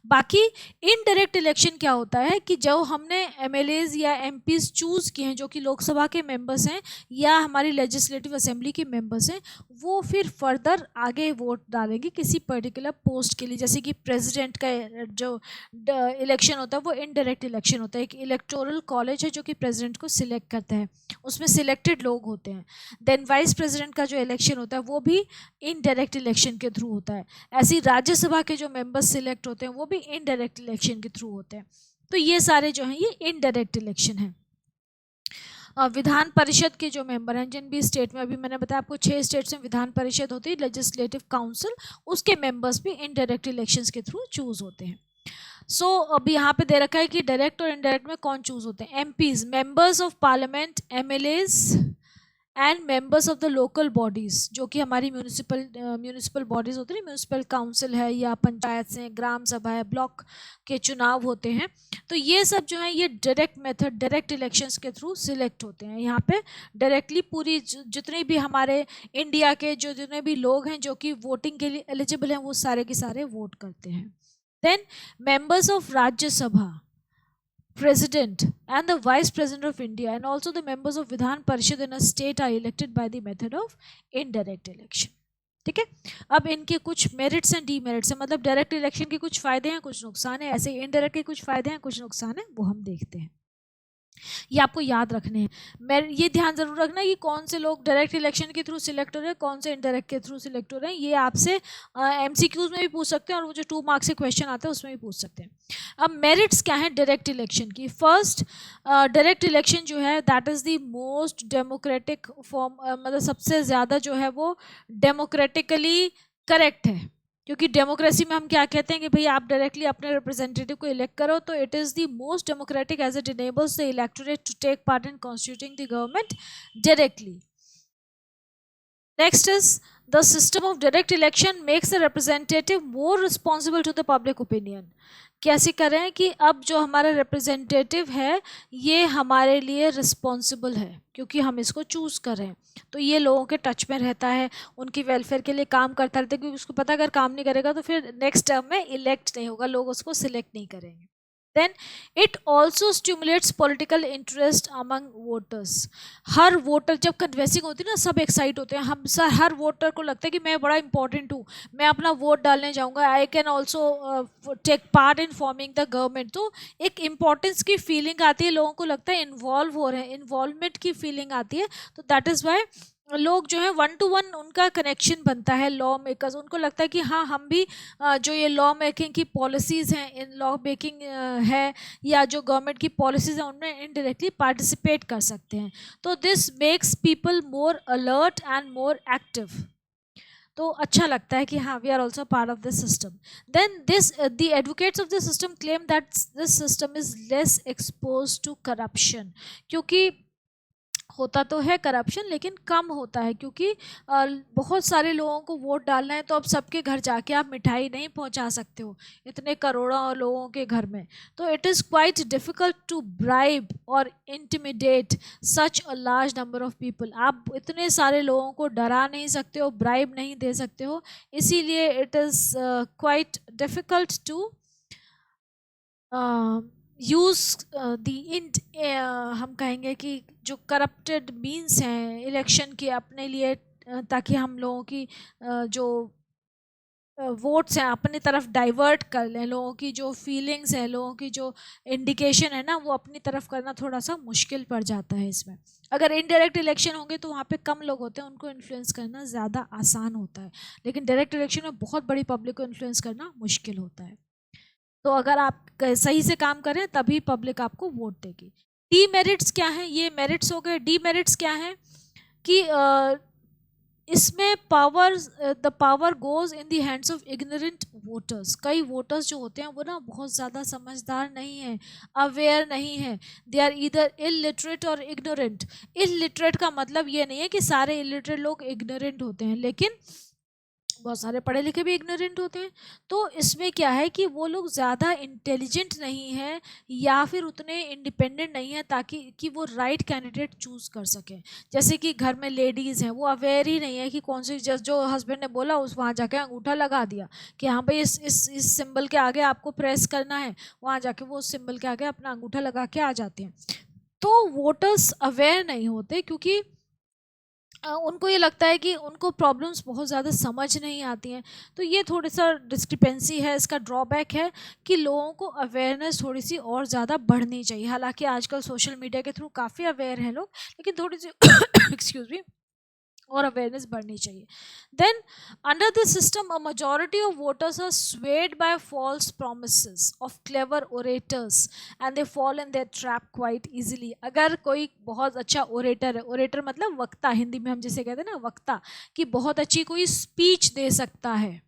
बाकी इनडायरेक्ट इलेक्शन क्या होता है कि जो हमने एमएलएज या एमपीज चूज़ किए हैं, जो कि लोकसभा के मेंबर्स हैं या हमारी लेजिस्लेटिव असेंबली के मेंबर्स हैं, वो फिर फर्दर आगे वोट डालेंगे किसी पर्टिकुलर पोस्ट के लिए। जैसे कि प्रेसिडेंट का जो इलेक्शन होता है वो इनडायरेक्ट इलेक्शन होता है। एक इलेक्टोरल कॉलेज है जो कि प्रेसिडेंट को सिलेक्ट करता है, उसमें सिलेक्टेड लोग होते हैं। देन वाइस प्रेसिडेंट का जो इलेक्शन होता है वो भी इनडायरेक्ट इलेक्शन के थ्रू होता है। ऐसी राज्यसभा के जो मेंबर्स सिलेक्ट होते हैं वो भी इनडायरेक्ट इलेक्शन के थ्रू होते हैं। तो ये सारे जो हैं ये इनडायरेक्ट इलेक्शन है। विधान परिषद के जो मेंबर हैं, जिन भी स्टेट में, अभी मैंने बताया आपको 6 स्टेट्स में विधान परिषद होती है, लेजिस्लेटिव काउंसिल, उसके मेंबर्स भी इनडायरेक्ट इलेक्शंस के थ्रू चूज होते हैं। सो अब यहाँ पे दे रखा है कि डायरेक्ट और इनडायरेक्ट में कौन चूज होते हैं। MPs, members of parliament, MLAs and members of the local bodies, जो कि हमारी म्यूनिसिपल बॉडीज़ होती है, म्यूनिसिपल काउंसिल है या पंचायत से, ग्राम सभा है, ब्लॉक के चुनाव होते हैं। तो ये सब जो है ये डायरेक्ट मेथड, डायरेक्ट इलेक्शंस के थ्रू सिलेक्ट होते हैं। यहाँ पे डायरेक्टली पूरी जितने भी हमारे इंडिया के जो जितने भी लोग हैं जो कि वोटिंग के लिए एलिजिबल हैं, वो सारे के सारे वोट करते हैं। Then members of Rajya Sabha, President and the Vice President of India and also the members of Vidhan Parishad in a state are elected by the method of indirect election. ठीक है। अब इनके कुछ मेरिट्स एंड डीमेरिट्स हैं, मतलब direct election के कुछ फायदे हैं, कुछ नुकसान है, ऐसे इनडायरेक्ट के कुछ फायदे हैं, कुछ नुकसान है, वो हम देखते हैं। ये आपको याद रखने हैं। मैं ये ध्यान जरूर रखना कि कौन से लोग डायरेक्ट इलेक्शन के थ्रू सिलेक्ट हो रहे हैं, कौन से इनडायरेक्ट के थ्रू सिलेक्ट हो रहे हैं। ये आपसे एमसीक्यूज में भी पूछ सकते हैं और वो जो 2 मार्क्स से क्वेश्चन आते हैं उसमें भी पूछ सकते हैं। अब मेरिट्स क्या है डायरेक्ट इलेक्शन की। फर्स्ट, डायरेक्ट इलेक्शन जो है that is the most democratic form, मतलब सबसे ज़्यादा जो है वो डेमोक्रेटिकली करेक्ट है। क्योंकि डेमोक्रेसी में हम क्या कहते हैं कि भाई आप डायरेक्टली अपने रिप्रेजेंटेटिव को इलेक्ट करो, तो it is the most democratic as it enables the electorate to take part in constituting the government directly. Next is the system of direct election makes the representative more responsible to the public opinion. कैसे करें कि अब जो हमारा representative है ये हमारे लिए रिस्पॉन्सिबल है, क्योंकि हम इसको चूज़ कर रहे हैं, तो ये लोगों के टच में रहता है, उनकी वेलफेयर के लिए काम करता रहता है, क्योंकि उसको पता अगर काम नहीं करेगा तो फिर नेक्स्ट टर्म में इलेक्ट नहीं होगा, लोग उसको सिलेक्ट नहीं करेंगे। Then it also stimulates political interest among voters. हर वोटर, जब कन्वेंसिंग होती है ना, सब एक्साइट होते हैं, हम सर हर वोटर को लगता है कि मैं बड़ा इंपॉर्टेंट हूँ, मैं अपना वोट डालने जाऊँगा, I can also take part in forming the government. तो एक इम्पॉर्टेंस की फीलिंग आती है, लोगों को लगता है इन्वॉल्व हो रहे हैं, इन्वॉल्वमेंट की फीलिंग आती है। तो दैट इज़ वाई लोग जो है 1 to 1 उनका कनेक्शन बनता है लॉ मेकर्स, उनको लगता है कि हाँ हम भी जो ये लॉ मेकिंग की पॉलिसीज़ हैं, इन लॉ मेकिंग है या जो गवर्नमेंट की पॉलिसीज़ हैं उनमें इनडायरेक्टली पार्टिसिपेट कर सकते हैं। तो this makes people more alert and more active. तो अच्छा लगता है कि हाँ we are also part of this system. Then this the advocates of this system claim that this system is less expose to corruption, क्योंकि होता तो है करप्शन लेकिन कम होता है, क्योंकि बहुत सारे लोगों को वोट डालना है, तो अब सबके घर जाके आप मिठाई नहीं पहुंचा सकते हो इतने करोड़ों लोगों के घर में। तो it is quite difficult to bribe और intimidate such a large number of people. आप इतने सारे लोगों को डरा नहीं सकते हो, ब्राइब नहीं दे सकते हो, इसीलिए it is quite difficult to use हम कहेंगे कि जो करप्टेड मीन्स हैं इलेक्शन के अपने लिए, ताकि हम लोगों की जो वोट्स हैं अपनी तरफ डाइवर्ट कर लें, लोगों की जो फीलिंग्स है, लोगों की जो इंडिकेशन है ना, वो अपनी तरफ करना थोड़ा सा मुश्किल पड़ जाता है इसमें। अगर इनडायरेक्ट इलेक्शन होंगे तो वहाँ पे कम लोग होते हैं, उनको इन्फ्लुएंस करना ज़्यादा आसान होता है, लेकिन डायरेक्ट इलेक्शन में बहुत बड़ी पब्लिक को इन्फ्लुएंस करना मुश्किल होता है। तो अगर आप सही से काम करें तभी पब्लिक आपको वोट देगी। डीमेरिट्स क्या हैं, ये मेरिट्स हो गए। डीमेरिट्स क्या हैं कि इसमें the power goes in the hands of ignorant voters. कई वोटर्स जो होते हैं वो ना बहुत ज़्यादा समझदार नहीं हैं, अवेयर नहीं है, दे आर ईदर इलिटरेट और इग्नोरेंट। इलिटरेट का मतलब ये नहीं है कि सारे इलिटरेट लोग इग्नोरेंट होते हैं, लेकिन बहुत सारे पढ़े लिखे भी इग्नोरेंट होते हैं। तो इसमें क्या है कि वो लोग ज़्यादा इंटेलिजेंट नहीं हैं या फिर उतने इंडिपेंडेंट नहीं हैं ताकि कि वो राइट कैंडिडेट चूज़ कर सकें। जैसे कि घर में लेडीज़ हैं, वो अवेयर ही नहीं है कि कौन सी, जो हस्बैंड ने बोला उस वहाँ जाके अंगूठा लगा दिया कि हाँ भाई इस सिंबल के आगे आपको प्रेस करना है, वहाँ जाके वो उस सिंबल के आगे अपना अंगूठा लगा के आ जाते हैं। तो वोटर्स अवेयर नहीं होते, क्योंकि उनको ये लगता है कि उनको प्रॉब्लम्स बहुत ज़्यादा समझ नहीं आती हैं। तो ये थोड़ा सा डिस्क्रिपेंसी है, इसका ड्रॉबैक है कि लोगों को अवेयरनेस थोड़ी सी और ज़्यादा बढ़नी चाहिए। हालांकि आजकल सोशल मीडिया के थ्रू काफ़ी अवेयर हैं लोग, लेकिन थोड़ी सी एक्सक्यूज़ मी, और अवेयरनेस बढ़नी चाहिए. Then under this system a majority of voters are swayed by false promises of clever orators and they fall in their trap quite easily. अगर कोई बहुत अच्छा ओरेटर है, ओरेटर मतलब वक्ता, हिंदी में हम जिसे कहते हैं ना वक्ता, कि बहुत अच्छी कोई स्पीच दे सकता है.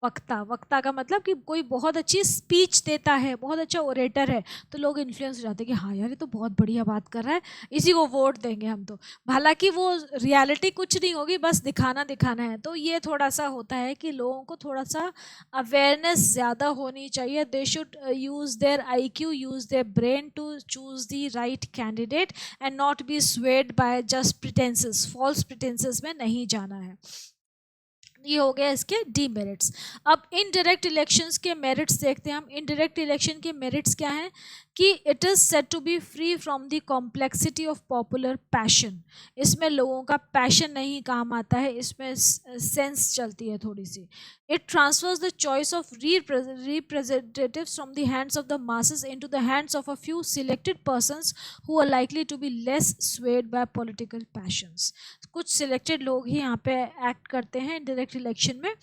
वक्ता, वक्ता का मतलब कि कोई बहुत अच्छी स्पीच देता है, बहुत अच्छा ओरेटर है, तो लोग इन्फ्लुएंस हो जाते हैं कि हाँ यार ये तो बहुत बढ़िया बात कर रहा है, इसी को वोट देंगे हम तो. हालांकि वो रियलिटी कुछ नहीं होगी, बस दिखाना दिखाना है. तो ये थोड़ा सा होता है कि लोगों को थोड़ा सा अवेयरनेस ज़्यादा होनी चाहिए. They should use their IQ, use their brain to choose the right candidate and not be swayed by just pretences. False pretences में नहीं जाना है. ये हो गया इसके डीमेरिट्स. अब इनडायरेक्ट इलेक्शंस के मेरिट्स देखते हैं हम. इनडायरेक्ट इलेक्शन के मेरिट्स क्या हैं कि it is said to be free from the complexity of popular passion. इसमें लोगों का पैशन नहीं काम आता है, इसमें सेंस चलती है थोड़ी सी. It transfers the choice of representatives from the hands of the masses into the hands of a few selected persons who are likely to be less swayed by political passions. कुछ selected लोग ही यहाँ पे act करते हैं direct election में,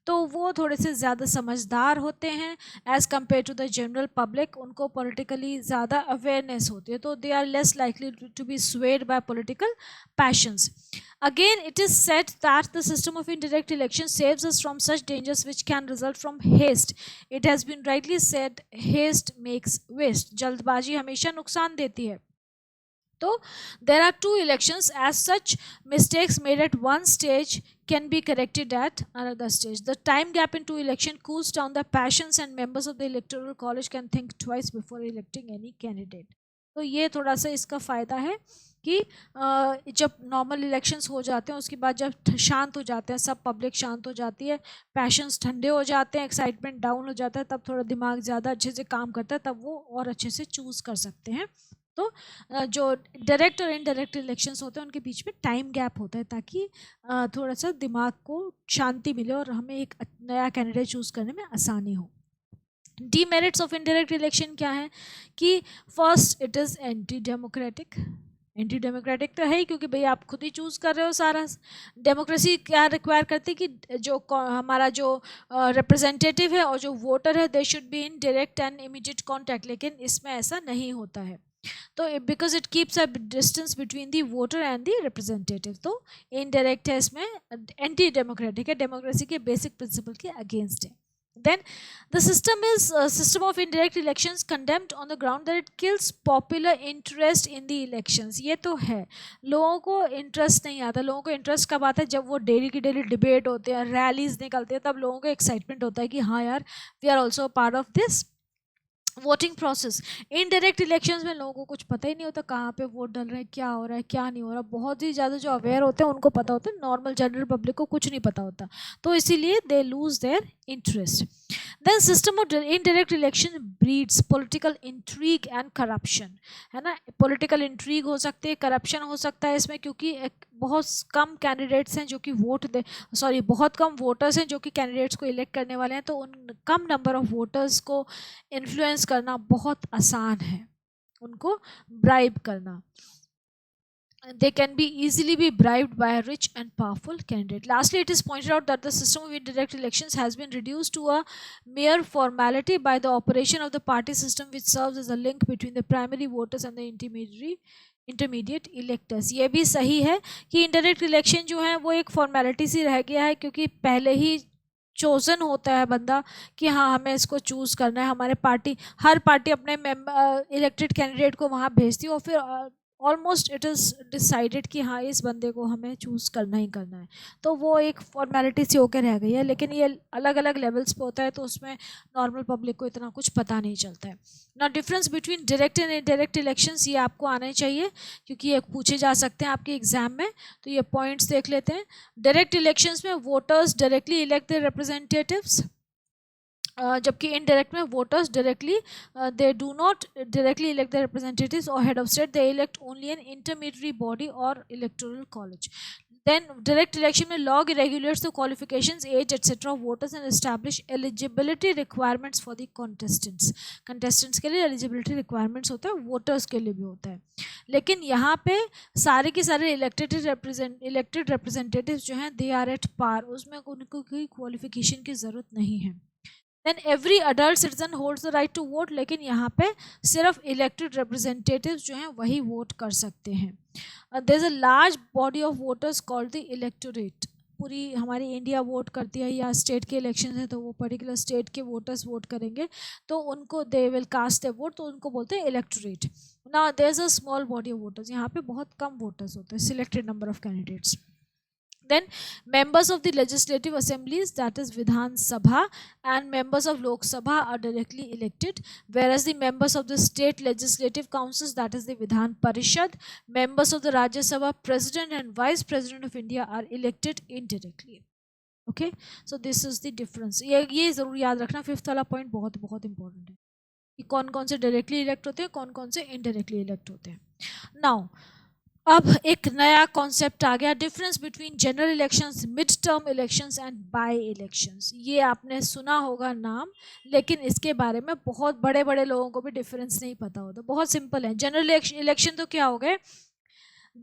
तो वो थोड़े से ज़्यादा समझदार होते हैं as compare to the general public. उनको पॉलिटिकली ज़्यादा अवेयरनेस होती है, तो they are less likely to be swayed by political passions. Again, it is said that the system of indirect election saves us from such dangers which can result from haste. It has been rightly said, haste makes waste. जल्दबाजी हमेशा नुकसान देती है. So there are two elections. As such, mistakes made at one stage can be corrected at another stage. The time gap in two election cools down the passions and members of the electoral college can think twice before electing any candidate. तो ये थोड़ा सा इसका फ़ायदा है कि जब normal elections हो जाते हैं उसके बाद जब शांत हो जाते हैं, सब पब्लिक शांत हो जाती है, पैशंस ठंडे हो जाते हैं, एक्साइटमेंट डाउन हो जाता है, तब थोड़ा दिमाग ज़्यादा अच्छे से काम करता है, तब वो और अच्छे से चूज़ कर सकते हैं. तो जो डायरेक्ट और इनडायरेक्ट इलेक्शंस होते हैं उनके बीच में टाइम गैप होता है ताकि थोड़ा सा दिमाग को शांति मिले और हमें एक नया कैंडिडेट चूज़ करने में आसानी हो. डीमेरिट्स ऑफ इनडायरेक्ट इलेक्शन क्या है कि first it is anti democratic. Anti democratic तो है ही क्योंकि भाई आप खुद ही चूज़ कर रहे हो सारा. डेमोक्रेसी क्या रिक्वायर करती है कि जो हमारा जो रिप्रेजेंटेटिव है और जो वोटर है they should be in direct and immediate contact, लेकिन इसमें ऐसा नहीं होता है. तो because it keeps a distance between the voter and the representative. तो इनडायरेक्ट है, इसमें एंटी डेमोक्रेटिक है, डेमोक्रेसी के बेसिक प्रिंसिपल के अगेंस्ट है. Then the system of indirect elections condemned on the ground that it kills popular interest in the elections. ये तो है, लोगों को इंटरेस्ट नहीं आता. लोगों को इंटरेस्ट कब आता है? जब वो डेली की डेली डिबेट होते हैं, रैलीज निकलते हैं, तब लोगों को एक्साइटमेंट होता है कि हाँ यार we are also part of this voting process. Indirect elections में लोगों को कुछ पता ही नहीं होता कहाँ पे वोट डल रहे हैं, क्या हो रहा है क्या नहीं हो रहा. बहुत ही ज़्यादा जो अवेयर होते हैं उनको पता होता है, नॉर्मल जनरल पब्लिक को कुछ नहीं पता होता, तो इसीलिए they lose their interest. Then system of indirect election breeds political intrigue and corruption, है ना. पॉलिटिकल इंट्रीग हो सकती है, करप्शन हो सकता है इसमें, क्योंकि बहुत कम कैंडिडेट्स हैं जो कि बहुत कम वोटर्स हैं जो कि कैंडिडेट्स को इलेक्ट करने वाले हैं, तो उन कम नंबर ऑफ वोटर्स को इन्फ्लुएंस करना बहुत आसान है, उनको ब्राइब करना. They can be easily be bribed by a rich and powerful candidate. Lastly, it is pointed out that the system of indirect elections has been reduced to a mere formality by the operation of the party system, which serves as a link between the primary voters and the intermediate electors. ये भी सही है कि indirect election जो है वो एक formality सी रह गया है, क्योंकि पहले ही चोजन होता है बंदा कि हाँ हमें इसको चूज़ करना है. हर पार्टी अपने इलेक्टेड कैंडिडेट को वहाँ भेजती है और फिर ऑलमोस्ट इट इज़ डिसाइडेड कि हाँ इस बंदे को हमें चूज़ करना ही करना है. तो वो एक फॉर्मेलिटी सी होकर रह गई है, लेकिन ये अलग अलग लेवल्स पे होता है, तो उसमें नॉर्मल पब्लिक को इतना कुछ पता नहीं चलता है. ना difference between direct and indirect elections, ये आपको आने चाहिए क्योंकि ये पूछे जा सकते हैं आपके एग्जाम में. तो ये पॉइंट्स देख लेते हैं. डायरेक्ट इलेक्शंस में voters directly elect the representatives, जबकि इनडायरेक्ट में voters directly they do not directly elect the representatives और head of state, they elect only an intermediate body और electoral college. Then direct election में log regulates the qualifications, age, etc. of voters and establish eligibility requirements for the contestants. Contestants के लिए eligibility requirements होता है, voters के लिए भी होता है. लेकिन यहाँ पे सारे के सारे इलेक्टेड representatives जो हैं they are at par, उसमें उनको कोई क्वालिफिकेशन की ज़रूरत नहीं है. Then every adult citizen holds the right to vote, लेकिन यहाँ पे सिर्फ इलेक्टेड रिप्रेजेंटेटिव्स जो हैं वही वोट कर सकते हैं. There is a large body of voters called the electorate. पूरी हमारी इंडिया वोट करती है या स्टेट के इलेक्शन है तो वो पर्टिकुलर स्टेट के वोटर्स वोट करेंगे तो उनको they will cast a vote, तो उनको बोलते हैं electorate. Now there is a small body of voters, यहाँ पे बहुत कम वोटर्स होते हैं, selected number of candidates. Then members of the legislative assemblies, that is Vidhan Sabha, and members of Lok Sabha are directly elected, whereas the members of the state legislative councils, that is the Vidhan Parishad, members of the Rajya Sabha, president and vice president of India are elected indirectly. Okay, so this is the difference. ये ज़रूर याद रखना, fifth वाला point बहुत बहुत important है कि कौन कौन से डायरेक्टली इलेक्ट होते हैं, कौन कौन से इनडायरेक्टली इलेक्ट होते हैं. नाउ अब एक नया कॉन्सेप्ट आ गया, difference between general elections, mid term elections and by elections. ये आपने सुना होगा नाम, लेकिन इसके बारे में बहुत बड़े बड़े लोगों को भी डिफरेंस नहीं पता होता. बहुत सिंपल है. जनरल इलेक्शन तो क्या हो गए,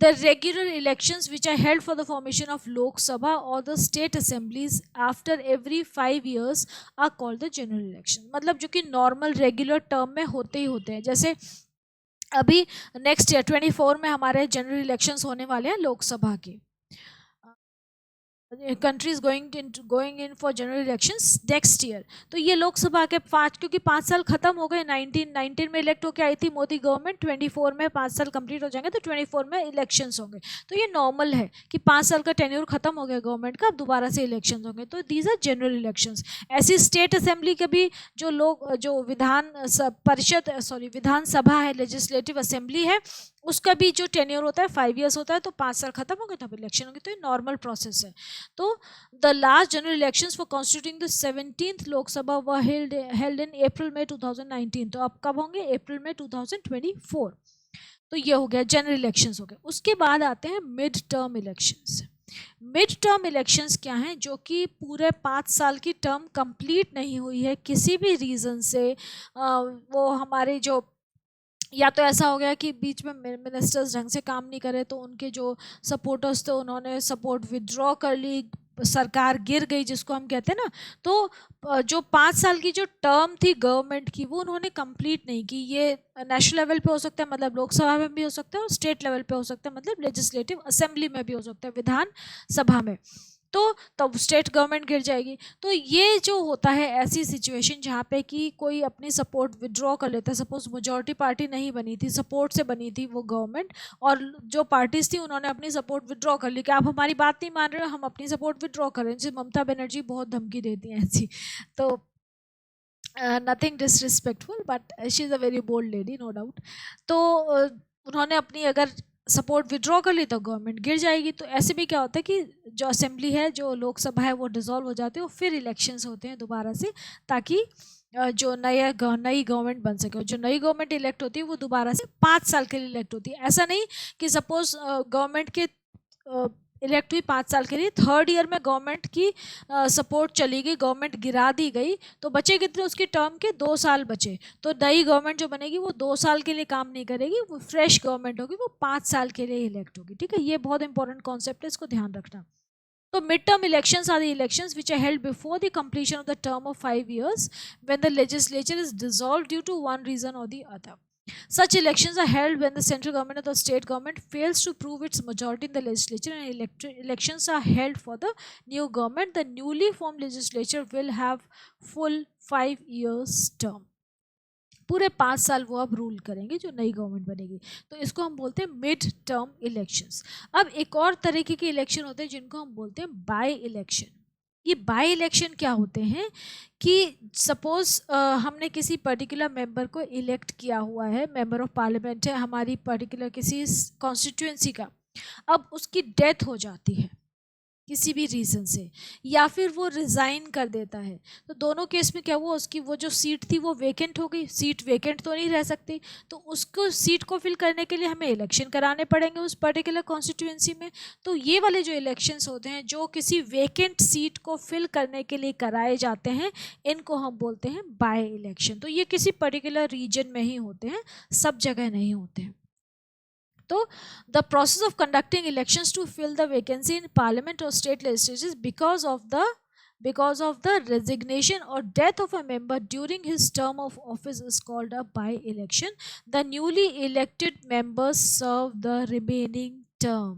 the regular elections which are held for the formation of Lok Sabha और the state assemblies after every 5 years are called the general election. मतलब जो कि नॉर्मल रेगुलर टर्म में होते ही होते हैं. जैसे अभी नेक्स्ट ईयर 24 में हमारे जनरल इलेक्शंस होने वाले हैं लोकसभा के. Country is going in for general elections next year. तो ये लोकसभा के क्योंकि 5 साल खत्म हो गए, 19 में इलेक्ट होकर आई थी मोदी गवर्नमेंट, 24 में 5 साल कंप्लीट हो जाएंगे तो 24 में इलेक्शंस होंगे. तो ये नॉर्मल है कि 5 साल का टेन्योर खत्म हो गया गवर्नमेंट का, अब दोबारा से इलेक्शंस होंगे. तो दीज आर जनरल इलेक्शंस. ऐसी स्टेट असेंबली के भी जो विधानसभा है, लेजिस्लेटिव असेंबली है, उसका भी जो टेन्योर होता है 5 years होता है. तो 5 साल खत्म हो गए तब इलेक्शन होंगे. तो ये नॉर्मल प्रोसेस है. तो the last general elections for constituting the 17th Lok Sabha were held in अप्रैल में 2019. तो अब कब होंगे, अप्रैल में 2024. तो ये हो गया जनरल इलेक्शंस हो गए. उसके बाद आते हैं mid term elections. Mid term elections क्या हैं, जो कि पूरे 5 साल की टर्म कंप्लीट नहीं हुई है किसी भी रीज़न से. वो हमारे जो या तो ऐसा हो गया कि बीच में मिनिस्टर्स ढंग से काम नहीं करे तो उनके जो सपोर्टर्स थे उन्होंने सपोर्ट विड्रॉ कर ली, सरकार गिर गई जिसको हम कहते हैं ना. तो जो 5 साल की जो टर्म थी गवर्नमेंट की वो उन्होंने कंप्लीट नहीं की. ये नेशनल लेवल पे हो सकता है, मतलब लोकसभा में भी हो सकता है, और स्टेट लेवल पे हो सकता है, मतलब लेजिस्लेटिव असेंबली में भी हो सकता है, विधान सभा में. तो तब स्टेट गवर्नमेंट गिर जाएगी. तो ये जो होता है ऐसी सिचुएशन जहाँ पे कि कोई अपनी सपोर्ट विड्रॉ कर लेता है. सपोज मेजॉरिटी पार्टी नहीं बनी थी, सपोर्ट से बनी थी वो गवर्नमेंट, और जो पार्टीज थी उन्होंने अपनी सपोर्ट विड्रॉ कर ली कि आप हमारी बात नहीं मान रहे हो, हम अपनी सपोर्ट विड्रॉ कर रहे हैं. जैसे ममता बनर्जी बहुत धमकी देती हैं ऐसी. तो nothing disrespectful but she is a very bold lady, no doubt. तो उन्होंने अपनी अगर सपोर्ट विड्रॉ कर ली तो गवर्नमेंट गिर जाएगी. तो ऐसे भी क्या होता है कि जो असेंबली है, जो लोकसभा है, वो डिसॉल्व हो जाती है और फिर इलेक्शंस होते हैं दोबारा से, ताकि जो नई गवर्नमेंट बन सके. जो नई गवर्नमेंट इलेक्ट होती है वो दोबारा से 5 साल के लिए इलेक्ट होती है. ऐसा नहीं कि सपोज गवर्नमेंट के इलेक्ट हुई 5 साल के लिए, 3rd ईयर में गवर्नमेंट की सपोर्ट चली गई, गवर्नमेंट गिरा दी गई, तो बचे कितने उसकी टर्म के 2 साल बचे. तो नई गवर्नमेंट जो बनेगी वो 2 साल के लिए काम नहीं करेगी, वो फ्रेश गवर्नमेंट होगी, वो 5 साल के लिए इलेक्ट होगी. ठीक है, ये बहुत इंपॉर्टेंट कॉन्सेप्ट है, इसको ध्यान रखना. तो mid term elections are the elections which are held before the completion of the term of 5 years when the legislature is dissolved due to one reason or the other. Such elections are held when the central government or the state government fails to prove its majority in the legislature, and elections are held for the new government. The newly formed legislature will have full 5 years term. पूरे 5 साल वो अब rule करेंगे जो नई government बनेगी. तो इसको हम बोलते हैं मिड टर्म इलेक्शंस. अब एक और तरीके के इलेक्शन होते हैं जिनको हम बोलते हैं बाय इलेक्शन. ये बाय इलेक्शन क्या होते हैं कि सपोज हमने किसी पर्टिकुलर मेंबर को इलेक्ट किया हुआ है, मेंबर ऑफ पार्लियामेंट है हमारी पर्टिकुलर किसी कॉन्स्टिट्यूएंसी का, अब उसकी डेथ हो जाती है, किसी भी रीज़न से, या फिर वो रिज़ाइन कर देता है, तो दोनों केस में क्या हुआ, उसकी वो जो सीट थी वो वेकेंट हो गई। सीट वेकेंट तो नहीं रह सकती, तो उसको सीट को फिल करने के लिए हमें इलेक्शन कराने पड़ेंगे उस पर्टिकुलर कॉन्स्टिट्यूएंसी में। तो ये वाले जो इलेक्शंस होते हैं जो किसी वेकेंट सीट को फिल करने के लिए कराए जाते हैं, इनको हम बोलते हैं बाय इलेक्शन। तो ये किसी पर्टिकुलर रीजन में ही होते हैं, सब जगह नहीं होते हैं। तो the process of conducting elections to fill the vacancy in parliament और state legislatures because of the resignation or death of a member during his term of office is called a by election. The newly elected members serve the remaining term.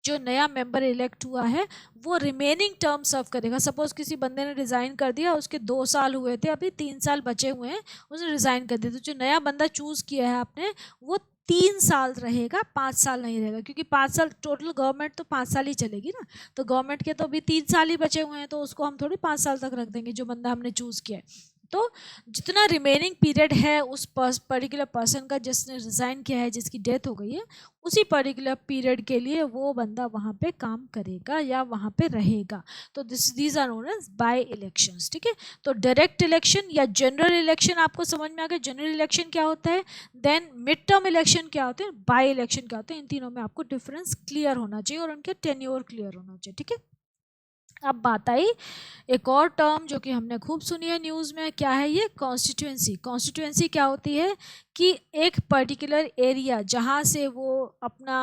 जो नया member elect हुआ है वो remaining term सर्व करेगा। Suppose किसी बंदे ने resign कर दिया, उसके 2 साल हुए थे, अभी 3 साल बचे हुए हैं, उसने रिज़ाइन कर दिया, तो जो नया बंदा चूज़ किया है आपने वो 3 साल रहेगा, 5 साल नहीं रहेगा, क्योंकि 5 साल टोटल गवर्नमेंट तो 5 साल ही चलेगी ना। तो गवर्नमेंट के तो अभी 3 साल ही बचे हुए हैं, तो उसको हम थोड़ी 5 साल तक रख देंगे जो बंदा हमने चूज़ किया है। तो जितना रिमेनिंग पीरियड है उस पर्टिकुलर पर्सन का जिसने रिज़ाइन किया है, जिसकी डेथ हो गई है, उसी पर्टिकुलर पीरियड के लिए वो बंदा वहाँ पे काम करेगा या वहाँ पे रहेगा। तो these are known as by elections. ठीक है, तो डायरेक्ट इलेक्शन या जनरल इलेक्शन आपको समझ में आ गया। जनरल इलेक्शन क्या होता है, देन मिड टर्म इलेक्शन क्या होते हैं, बाय इलेक्शन क्या होते हैं। इन तीनों में आपको डिफरेंस क्लियर होना चाहिए और उनके टेन्योर क्लियर होना चाहिए। ठीक है, अब बात आई एक और टर्म जो कि हमने खूब सुनी है न्यूज़ में, क्या है ये, कॉन्स्टिट्यूएंसी। कॉन्स्टिट्यूएंसी क्या होती है कि एक पर्टिकुलर एरिया जहाँ से वो अपना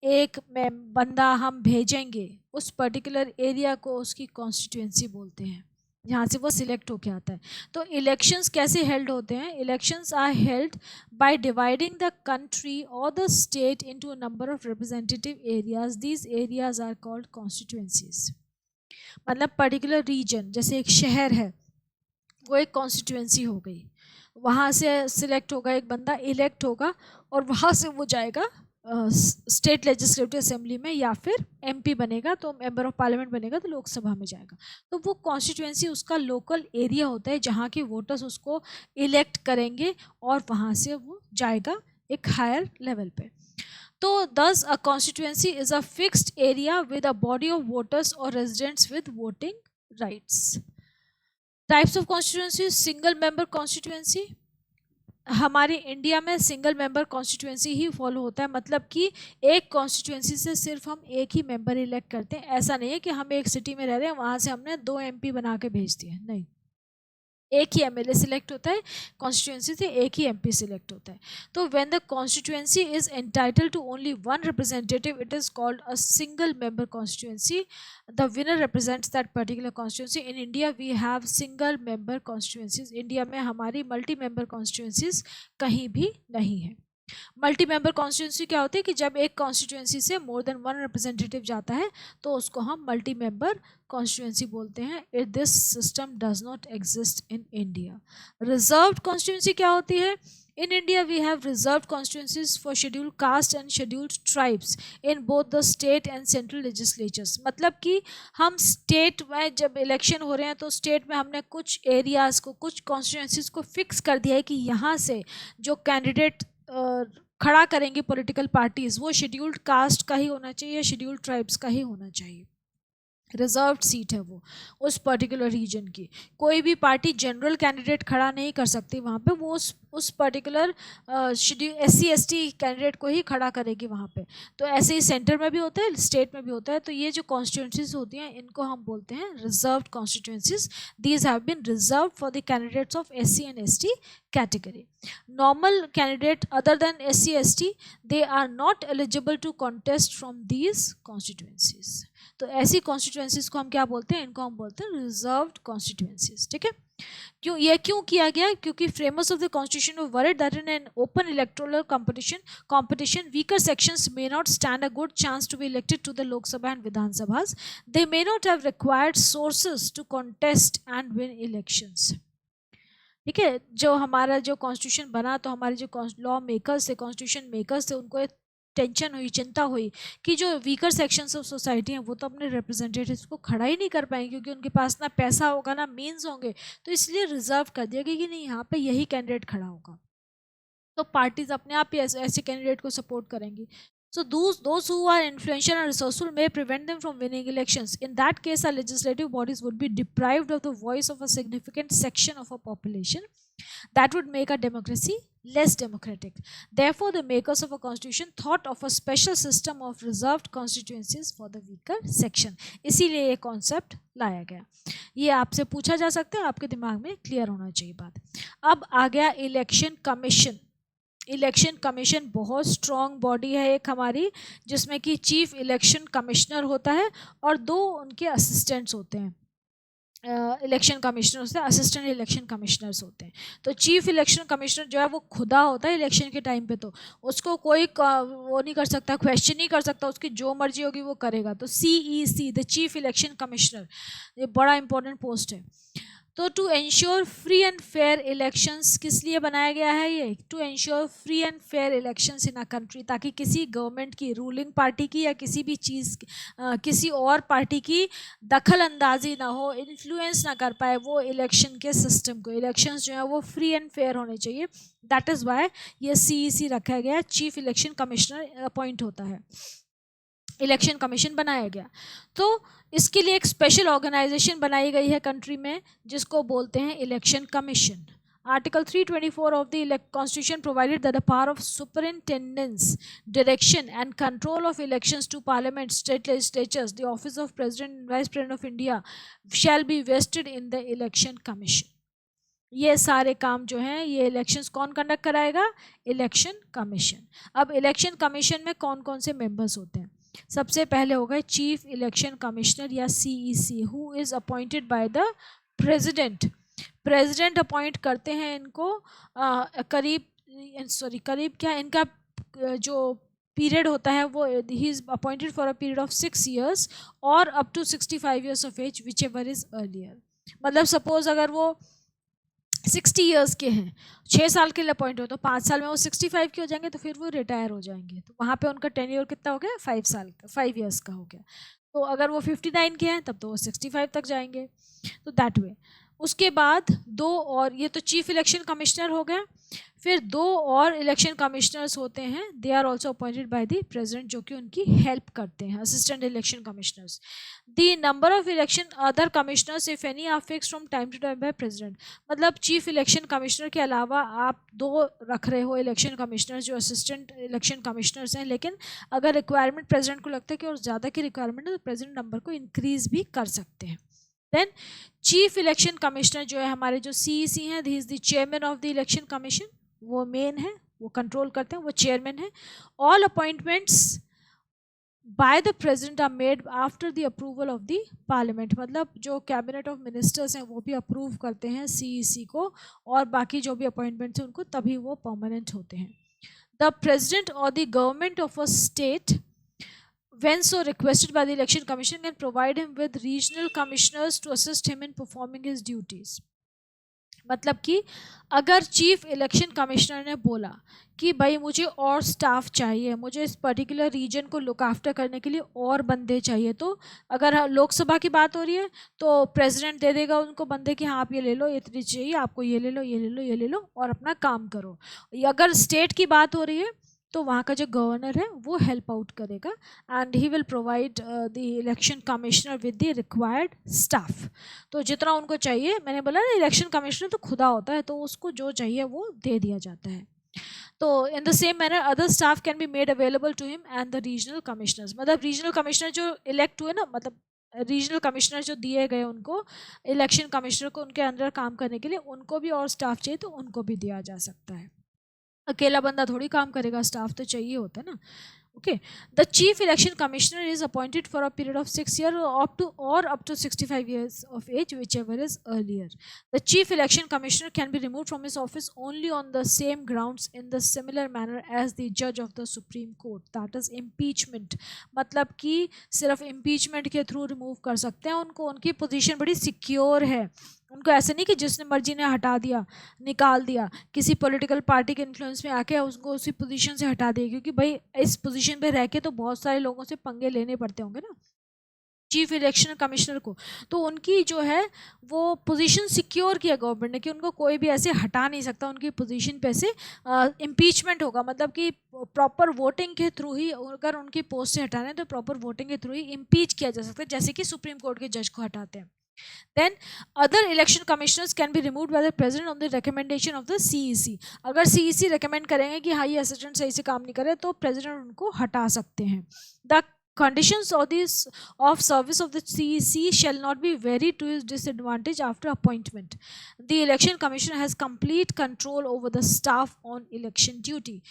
एक बंदा हम भेजेंगे, उस पर्टिकुलर एरिया को उसकी कॉन्स्टिट्यूएंसी बोलते हैं, जहाँ से वो सिलेक्ट होके आता है। तो इलेक्शंस कैसे हेल्ड होते हैं, elections are held by dividing the country और the state into a number of representative areas. These areas are called constituencies. मतलब पर्टिकुलर रीजन, जैसे एक शहर है, वो एक कॉन्स्टिट्यूएंसी हो गई, वहाँ से सिलेक्ट होगा एक बंदा, इलेक्ट होगा, और वहाँ से वो जाएगा स्टेट लेजिस्लेटिव असेंबली में, या फिर एमपी बनेगा तो मेंबर ऑफ पार्लियामेंट बनेगा तो लोकसभा में जाएगा। तो वो कॉन्स्टिट्यूएंसी उसका लोकल एरिया होता है जहाँ के वोटर्स उसको इलेक्ट करेंगे और वहाँ से वो जाएगा एक हायर लेवल पे। तो thus a constituency is a fixed area with a body of voters or residents with voting rights. Types of constituency, single member constituency। हमारे इंडिया में सिंगल मेंबर कॉन्स्टिट्यूएंसी ही फॉलो होता है, मतलब कि एक कॉन्स्टिट्यूएंसी से सिर्फ हम एक ही मेंबर इलेक्ट करते हैं। ऐसा नहीं है कि हम एक सिटी में रह रहे हैं, वहाँ से हमने 2 एमपी बना के भेज दिए, नहीं, एक ही एमएलए सिलेक्ट होता है, कॉन्स्टिट्यूएंसी से एक ही एमपी सिलेक्ट होता है। तो when the constituency is entitled to only one representative, it is called a single member constituency. The winner represents that particular constituency. In India we have single member constituencies. India में हमारी multi member constituencies कहीं भी नहीं है। Multi member constituency क्या होती है कि जब एक कॉन्स्टिट्यूंसी से मोर देन 1 रिप्रेजेंटेटिव जाता है तो उसको हम मल्टी मेंबर कॉन्स्टिट्यूंसी बोलते हैं। This system does not exist in India. Reserved constituency क्या होती है, in India we have reserved constituencies for scheduled caste and scheduled tribes in both the state and central legislatures. मतलब कि हम state में जब इलेक्शन हो रहे हैं तो स्टेट में हमने कुछ एरियाज को, कुछ कॉन्स्टिट्यूंसीज को फिक्स कर दिया है कि यहाँ से जो कैंडिडेट खड़ा करेंगे पॉलिटिकल पार्टीज, वो शेड्यूल्ड कास्ट का ही होना चाहिए, शेड्यूल्ड ट्राइब्स का ही होना चाहिए। रिजर्व्ड सीट है वो उस पर्टिकुलर रीजन की। कोई भी पार्टी जनरल कैंडिडेट खड़ा नहीं कर सकती वहाँ पे, वो उस particular schedule SC ST candidate को ही खड़ा करेगी वहाँ पे। तो ऐसे ही सेंटर में भी होता है, स्टेट में भी होता है। तो ये जो कॉन्स्टिट्यूंसीज होती हैं इनको हम बोलते हैं reserved constituencies. These have been reserved for the candidates of SC and ST category. Normal candidate other than SC ST, they are not eligible to contest from these constituencies. तो ऐसी कॉन्स्टिट्यूएंसीज को हम क्या बोलते हैं, इनको हम बोलते हैं रिजर्व्ड कॉन्स्टिट्यूएंसीज। ठीक है, क्यों किया गया, क्योंकि framers of the constitution were worried that in an open electoral competition weaker sections may not stand a good chance to be elected to the Lok Sabha and Vidhan Sabhas. They may not have required sources to contest and win elections. ठीक है, जो हमारा जो constitution बना तो हमारे जो law makers थे, कॉन्स्टिट्यूशन मेकर्स थे, उनको टेंशन हुई, चिंता हुई कि जो वीकर सेक्शंस ऑफ सोसाइटी हैं वो तो अपने रिप्रेजेंटेटिव्स को खड़ा ही नहीं कर पाएंगे, क्योंकि उनके पास ना पैसा होगा ना मीन्स होंगे। तो इसलिए रिजर्व कर दिया गया कि नहीं, यहाँ पे यही कैंडिडेट खड़ा होगा। तो पार्टीज अपने आप ही ऐसे कैंडिडेट को सपोर्ट करेंगी। So those who are influential and resourceful may prevent them from winning elections. In that case, our legislative bodies would be deprived of the voice of a significant section of a population. That would make our democracy less democratic. Therefore, the makers of a constitution thought of a special system of reserved constituencies for the weaker section. इसीलिए ये concept लाया गया. ये आपसे पूछा जा सकता है, आपके दिमाग में क्लियर होना चाहिए बात. अब आ गया इलेक्शन कमीशन. इलेक्शन कमीशन बहुत स्ट्रॉन्ग बॉडी है एक हमारी, जिसमें कि चीफ इलेक्शन कमिश्नर होता है और 2 उनके असिस्टेंट्स होते हैं. इलेक्शन कमिश्नर होते हैं, असिस्टेंट इलेक्शन कमिश्नर्स होते हैं. तो चीफ इलेक्शन कमिश्नर जो है वो खुदा होता है इलेक्शन के टाइम पे, तो उसको कोई वो नहीं कर सकता, क्वेश्चन नहीं कर सकता, उसकी जो मर्जी होगी वो करेगा. तो CEC the chief election commissioner, ये बड़ा इंपॉर्टेंट पोस्ट है. तो to ensure free and fair elections किस लिए बनाया गया है ये? To ensure free and fair elections in a country, ताकि किसी गवर्नमेंट की, रूलिंग पार्टी की या किसी भी चीज़ किसी और पार्टी की दखल अंदाजी ना हो, इन्फ्लुएंस ना कर पाए वो इलेक्शन के सिस्टम को. इलेक्शंस जो है वो फ्री एंड फेयर होने चाहिए. दैट इज़ वाई ये CEC रखा गया है. चीफ इलेक्शन कमिश्नर अपॉइंट होता है, इलेक्शन कमीशन बनाया गया. तो इसके लिए एक स्पेशल ऑर्गेनाइजेशन बनाई गई है कंट्री में, जिसको बोलते हैं election commission. Article 324 of the Constitution provided that the power of superintendence, direction and control of elections to Parliament, state legislatures, the office of President and Vice President of India shall be vested in the Election Commission. ये सारे काम जो हैं ये elections कौन conduct कराएगा? Election commission. अब election commission में कौन कौन से मेंबर्स होते हैं? सबसे पहले होगा चीफ इलेक्शन कमिश्नर या CEC, who is appointed by the president. President appoint करते हैं इनको. करीब क्या इनका जो पीरियड होता है वो he is appointed for a period of 6 years और up to 65 years of age, whichever is earlier. मतलब सपोज अगर वो 60 years के हैं, 6 साल के लिए अपॉइंट हो, तो 5 साल में वो 65 के हो जाएंगे, तो फिर वो रिटायर हो जाएंगे. तो वहाँ पे उनका टेन्योर कितना हो गया? 5 साल का, 5 years का हो गया. तो अगर वो 59 के हैं तब तो वो 65 तक जाएंगे. तो दैट वे. उसके बाद 2 और, ये तो चीफ इलेक्शन कमिश्नर हो गया. फिर 2 और इलेक्शन कमिश्नर्स होते हैं, they are also appointed by the president, जो कि उनकी हेल्प करते हैं, assistant election commissioners. The number of election other commissioners if any are fixed from time to time by president. मतलब चीफ इलेक्शन कमिश्नर के अलावा आप 2 रख रहे हो इलेक्शन कमिश्नर्स जो असिस्टेंट इलेक्शन कमिश्नर्स हैं, लेकिन अगर रिक्वायरमेंट प्रेसिडेंट को लगता है कि और ज़्यादा की रिक्वायरमेंट है तो प्रेसिडेंट नंबर को इंक्रीज भी कर सकते हैं. देन चीफ इलेक्शन कमिश्नर जो है हमारे जो CEC हैं, he is the chairman of the election commission. वो मेन है, वो कंट्रोल करते हैं, वो चेयरमैन है. All appointments by the president are made after the approval of the parliament. मतलब जो कैबिनेट ऑफ मिनिस्टर्स हैं वो भी अप्रूव करते हैं CEC को, और बाकी जो भी अपॉइंटमेंट्स हैं उनको, तभी वो परमानेंट होते हैं. द प्रेसिडेंट और the government of a state, when so requested by the election commission, can provide him with regional commissioners to assist him in performing his duties. मतलब कि अगर चीफ इलेक्शन कमिश्नर ने बोला कि भाई मुझे और स्टाफ चाहिए, मुझे इस पर्टिकुलर रीजन को लुक आफ्टर करने के लिए और बंदे चाहिए, तो अगर लोकसभा की बात हो रही है तो प्रेसिडेंट दे देगा उनको बंदे कि हाँ आप ये ले लो, इतनी चाहिए आपको, ये ले लो, ये ले लो, ये ले लो, और अपना काम करो. अगर स्टेट की बात हो रही है तो वहाँ का जो गवर्नर है वो हेल्प आउट करेगा, and he will provide the election commissioner with the required staff. तो जितना उनको चाहिए, मैंने बोला ना इलेक्शन कमिश्नर तो खुदा होता है, तो उसको जो चाहिए वो दे दिया जाता है. तो in the same manner other staff can be made available to him and the regional commissioners. मतलब रीजनल कमिश्नर जो इलेक्ट हुए ना, मतलब रीजनल कमिश्नर जो दिए गए उनको, इलेक्शन कमिश्नर को उनके अंदर काम करने के लिए, उनको भी और स्टाफ चाहिए तो उनको भी दिया जा सकता है. अकेला बंदा थोड़ी काम करेगा, स्टाफ तो चाहिए होता है ना. Okay. The chief election commissioner is appointed for a period of 6 years up to 65 years of age, whichever is earlier. The chief election commissioner can be removed from his office only on the same grounds in the similar manner as the judge of the Supreme Court, that is impeachment. मतलब कि सिर्फ impeachment के through remove कर सकते हैं उनको. उनकी position बड़ी सिक्योर है. उनको ऐसे नहीं कि जिसने मर्जी ने हटा दिया, निकाल दिया, किसी पॉलिटिकल पार्टी के इन्फ्लुएंस में आके उसको उसी पोजीशन से हटा दिया, क्योंकि भाई इस पोजीशन पे रह के तो बहुत सारे लोगों से पंगे लेने पड़ते होंगे ना. चीफ इलेक्शन कमिश्नर को, तो उनकी जो है वो पोजीशन सिक्योर किया गवर्नमेंट ने कि उनको कोई भी ऐसे हटा नहीं सकता उनकी पोजीशन पे से। इम्पीचमेंट होगा, मतलब कि प्रॉपर वोटिंग के थ्रू ही, अगर उनकी पोस्ट से हटाना है तो प्रॉपर वोटिंग के थ्रू ही इम्पीच किया जा सकता है, जैसे कि सुप्रीम कोर्ट के जज को हटाते हैं। Then other election commissioners can be removed by the president on the recommendation of the CEC. अगर CEC recommend करेंगे कि हाँ ये असिस्टेंट सही से काम नहीं करे तो प्रेसिडेंट उनको हटा सकते हैं। The conditions of service of the CEC shall not be varied to his disadvantage after appointment. The election commissioner has complete control over the staff on election duty.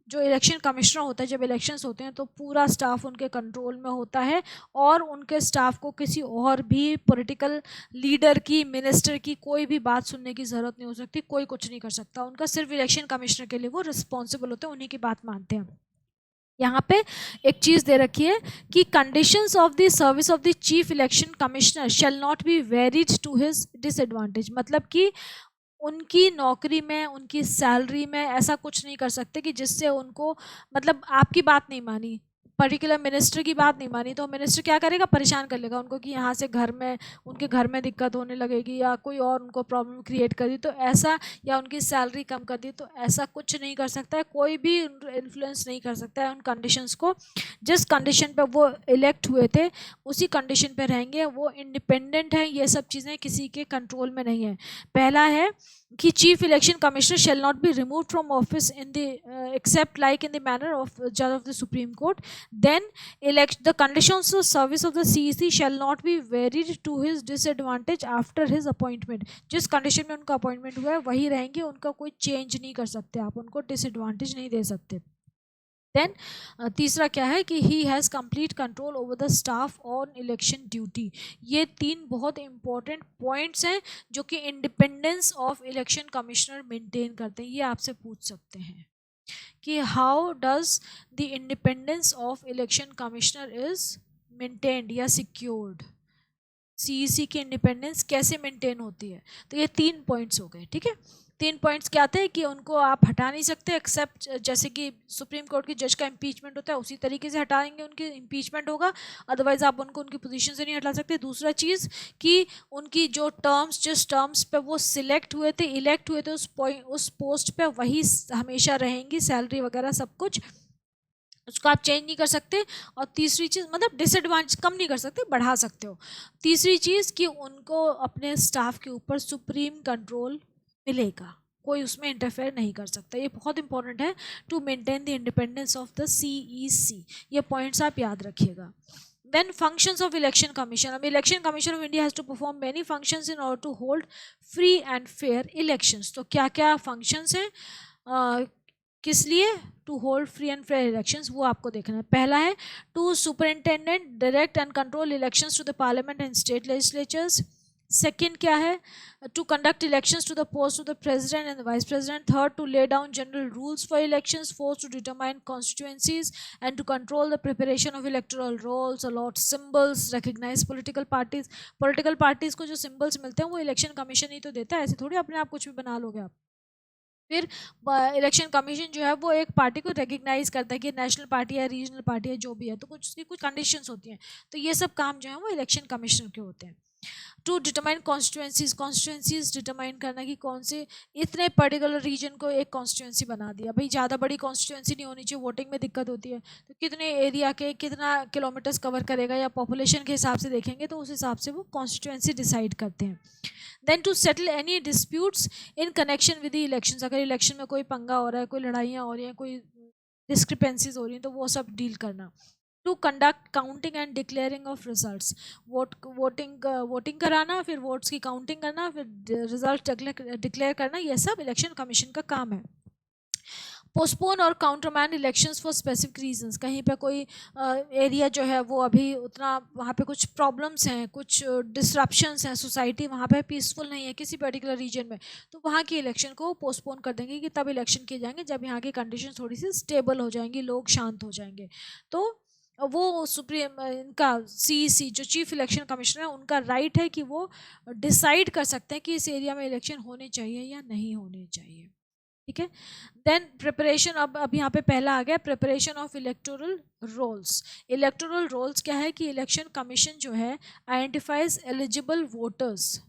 जो इलेक्शन कमिश्नर होता है, जब elections होते हैं तो पूरा staff उनके control में होता है और उनके स्टाफ को किसी और भी पॉलिटिकल लीडर की, मिनिस्टर की कोई भी बात सुनने की ज़रूरत नहीं हो सकती, कोई कुछ नहीं कर सकता। उनका सिर्फ इलेक्शन कमिश्नर के लिए वो रिस्पॉन्सिबल होते हैं, उन्हीं की बात मानते हैं। यहाँ पे एक चीज़ दे रखी है कि conditions of the service of the chief election commissioner shall not be varied to his disadvantage, मतलब कि उनकी नौकरी में, उनकी सैलरी में ऐसा कुछ नहीं कर सकते कि जिससे उनको, मतलब आपकी बात नहीं मानी, पर्टिकुलर मिनिस्टर की बात नहीं मानी तो मिनिस्टर क्या करेगा, परेशान कर लेगा उनको कि यहाँ से घर में, उनके घर में दिक्कत होने लगेगी या कोई और उनको प्रॉब्लम क्रिएट कर दी तो ऐसा, या उनकी सैलरी कम कर दी तो ऐसा कुछ नहीं कर सकता है, कोई भी इन्फ्लुएंस नहीं कर सकता है उन कंडीशंस को। जिस कंडीशन पे वो इलेक्ट हुए थे उसी कंडीशन पे रहेंगे, वो इंडिपेंडेंट है, ये सब चीज़ें किसी के कंट्रोल में नहीं है। पहला है कि chief election commissioner shall not be remove from office in the except like in the manner of जज of the supreme court. Then the conditions of service of the CEC shall not be varied to his disadvantage after his appointment. जिस condition में उनका appointment हुआ है वही रहेंगे, उनका कोई चेंज नहीं कर सकते, आप उनको डिसएडवांटेज नहीं दे सकते। देन तीसरा क्या है कि he has complete control over the staff on election duty. ये 3 बहुत इंपॉर्टेंट पॉइंट्स हैं जो कि independence of election commissioner maintain करते हैं। ये आपसे पूछ सकते हैं कि how does the independence of election commissioner is maintained या सिक्योर्ड, सीईसी की इंडिपेंडेंस कैसे मेंटेन होती है। तो ये 3 पॉइंट्स हो गए, ठीक है। 3 पॉइंट्स क्या आते हैं कि उनको आप हटा नहीं सकते एक्सेप्ट, जैसे कि सुप्रीम कोर्ट के जज का इम्पीचमेंट होता है उसी तरीके से हटाएंगे, उनके इम्पीचमेंट होगा, अदरवाइज आप उनको उनकी पोजीशन से नहीं हटा सकते। दूसरा चीज़ कि उनकी जो टर्म्स, जिस टर्म्स पे वो सिलेक्ट हुए थे, इलेक्ट हुए थे, उस पोस्ट पे वही हमेशा रहेंगी, सैलरी वगैरह सब कुछ, उसको आप चेंज नहीं कर सकते। और तीसरी चीज़, मतलब डिसएडवांटेज कम नहीं कर सकते, बढ़ा सकते हो। तीसरी चीज़ कि उनको अपने स्टाफ के ऊपर सुप्रीम कंट्रोल मिलेगा, कोई उसमें इंटरफेयर नहीं कर सकता। ये बहुत इंपॉर्टेंट है to maintain the independence of the CEC. ये पॉइंट्स आप याद रखिएगा। Then functions of election commission. अब election commission of India has to perform many functions in order to hold free and fair elections. तो क्या क्या functions हैं किस लिए, to hold free and fair elections, वो आपको देखना है। पहला है to superintendent direct and control elections to the parliament and state legislatures. Second क्या है, to conduct elections to the post of the president and the vice president. Third, to lay down general rules for elections. Fourth, to determine constituencies and to control the preparation of electoral rolls, allot symbols, recognise political parties. Political parties को जो symbols मिलते हैं वो election commission ही तो देता है, ऐसे थोड़ी अपने आप कुछ भी बना लोगे आप। फिर इलेक्शन कमीशन जो है वो एक पार्टी को रिकग्नाइज करता है कि नेशनल पार्टी है, रीजनल पार्टी है, जो भी है, तो कुछ उसकी कुछ कंडीशंस होती हैं। तो ये सब काम जो है वो इलेक्शन कमीशन के होते हैं। टू डिटरमाइन कॉन्स्टिट्यूएंसीज डिटरमाइन करना कि कौन से, इतने पर्टिकुलर रीजन को एक कॉन्स्टिट्यूएंसी बना दिया, भाई ज़्यादा बड़ी कॉन्स्टिट्यूएंसी नहीं होनी चाहिए, वोटिंग में दिक्कत होती है, तो कितने एरिया के कितना किलोमीटर्स कवर करेगा या पॉपुलेशन के हिसाब से देखेंगे तो उस हिसाब से वो कॉन्स्टिट्यूएंसी डिसाइड करते हैं। Then to settle any disputes in connection with the elections. अगर इलेक्शन में कोई पंगा हो रहा है, कोई लड़ाइयाँ हो रही हैं, कोई डिस्क्रिपेंसीज हो रही हैं, तो वो सब डील करना। To conduct counting and declaring of results. Voting कराना, फिर वोट्स की काउंटिंग करना, फिर रिजल्ट डिक्लेयर करना, ये सब इलेक्शन कमीशन का काम है। पोस्टपोन और काउंटरमैंड इलेक्शंस फॉर स्पेसिफिक रीजंस। कहीं पे कोई एरिया जो है वो अभी उतना, वहाँ पे कुछ प्रॉब्लम्स हैं, कुछ डिसरप्शंस हैं, सोसाइटी वहाँ पे पीसफुल नहीं है किसी पर्टिकुलर रीजन में, तो वहाँ की इलेक्शन को पोस्टपोन कर देंगे कि तब इलेक्शन किए जाएंगे जब यहाँ की कंडीशन थोड़ी सी स्टेबल हो जाएंगी, लोग शांत हो जाएंगे। तो वो सुप्रीम, इनका सीईसी जो चीफ इलेक्शन कमिश्नर है, उनका राइट है कि वो डिसाइड कर सकते हैं कि इस एरिया में इलेक्शन होने चाहिए या नहीं होने चाहिए। ठीक है। देन प्रिपरेशन, अब यहाँ पे पहला आ गया preparation of electoral rolls. Electoral rolls क्या है कि इलेक्शन कमीशन जो है identifies eligible voters.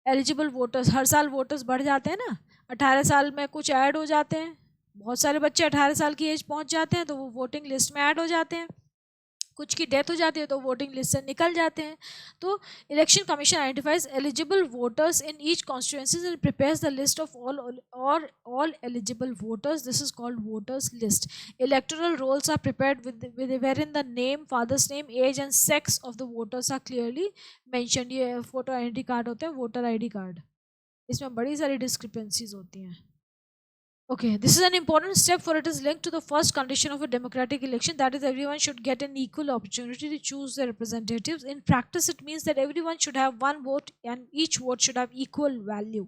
Eligible voters, हर साल वोटर्स बढ़ जाते हैं ना, 18 साल में कुछ ऐड हो जाते हैं, बहुत सारे बच्चे 18 साल की एज पहुंच जाते हैं तो वो वोटिंग लिस्ट में ऐड हो जाते हैं, कुछ की डेथ हो जाती है तो वोटिंग लिस्ट से निकल जाते हैं। तो election commission identifies eligible voters in each constituencies and prepares the list of all eligible voters, this is called voters list. Electoral rolls are prepared with wherein the name, father's name, age and sex of the voters are clearly mentioned। ये photo ID card होते हैं, voter ID card, इसमें बड़ी सारी discrepancies होती हैं। Okay, this is an important step for it is linked to the first condition of a democratic election, that is everyone should get an equal opportunity to choose their representatives. In practice, it means that everyone should have one vote and each vote should have equal value.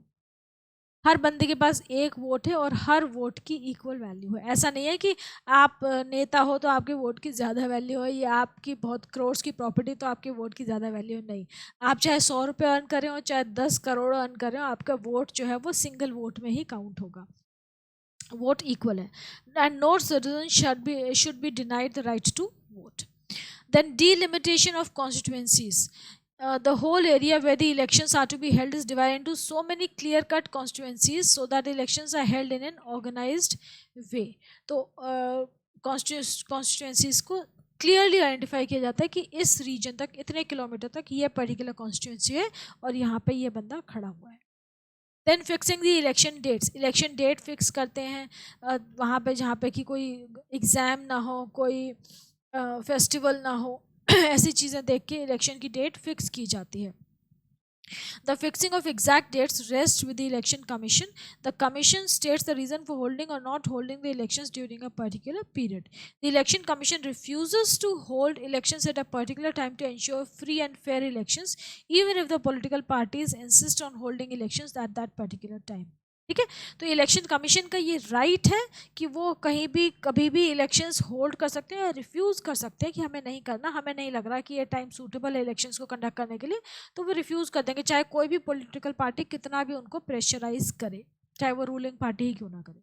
हर बंदे के पास एक vote है और हर vote की equal value है। ऐसा नहीं है कि आप नेता हो तो आपके वोट की ज़्यादा वैल्यू है, या आपकी बहुत करोड़ की प्रॉपर्टी तो आपके वोट की ज़्यादा वैल्यू नहीं। आप चाहे 100 रुपये अर्न करें हो, चाहे 10 करोड़ अर्न करें हो, आपका वोट जो है वो सिंगल वोट में ही काउंट होगा, वोट इक्वल है। And no citizen should be denied the right to vote. Then delimitation of constituencies. The whole area where the elections are to be held is divided into so many clear-cut constituencies so that elections are held in an organized way. तो constituencies को clearly identify किया जाता है कि इस reason तक, इतने kilometre तक ये पर्टिकुलर कॉन्स्टिट्यूंसी है और यहाँ पे ये बंदा खड़ा हुआ है। Then fixing the election dates, election date fix करते हैं वहाँ पे जहाँ पे कि कोई एग्ज़ाम ना हो, कोई फेस्टिवल ना हो, ऐसी चीज़ें देख के इलेक्शन की डेट फिक्स की जाती है। The fixing of exact dates rests with the election commission. The commission states the reason for holding or not holding the elections during a particular period. The election commission refuses to hold elections at a particular time to ensure free and fair elections, even if the political parties insist on holding elections at that particular time. ठीक है, तो election commission का ये right है कि वो कहीं भी कभी भी इलेक्शंस होल्ड कर सकते हैं या रिफ्यूज़ कर सकते हैं कि हमें नहीं करना, हमें नहीं लग रहा कि ये टाइम सूटेबल है इलेक्शंस को कंडक्ट करने के लिए, तो वो रिफ्यूज़ कर देंगे, चाहे कोई भी पॉलिटिकल पार्टी कितना भी उनको प्रेशराइज करे, चाहे वो रूलिंग पार्टी ही क्यों ना करे।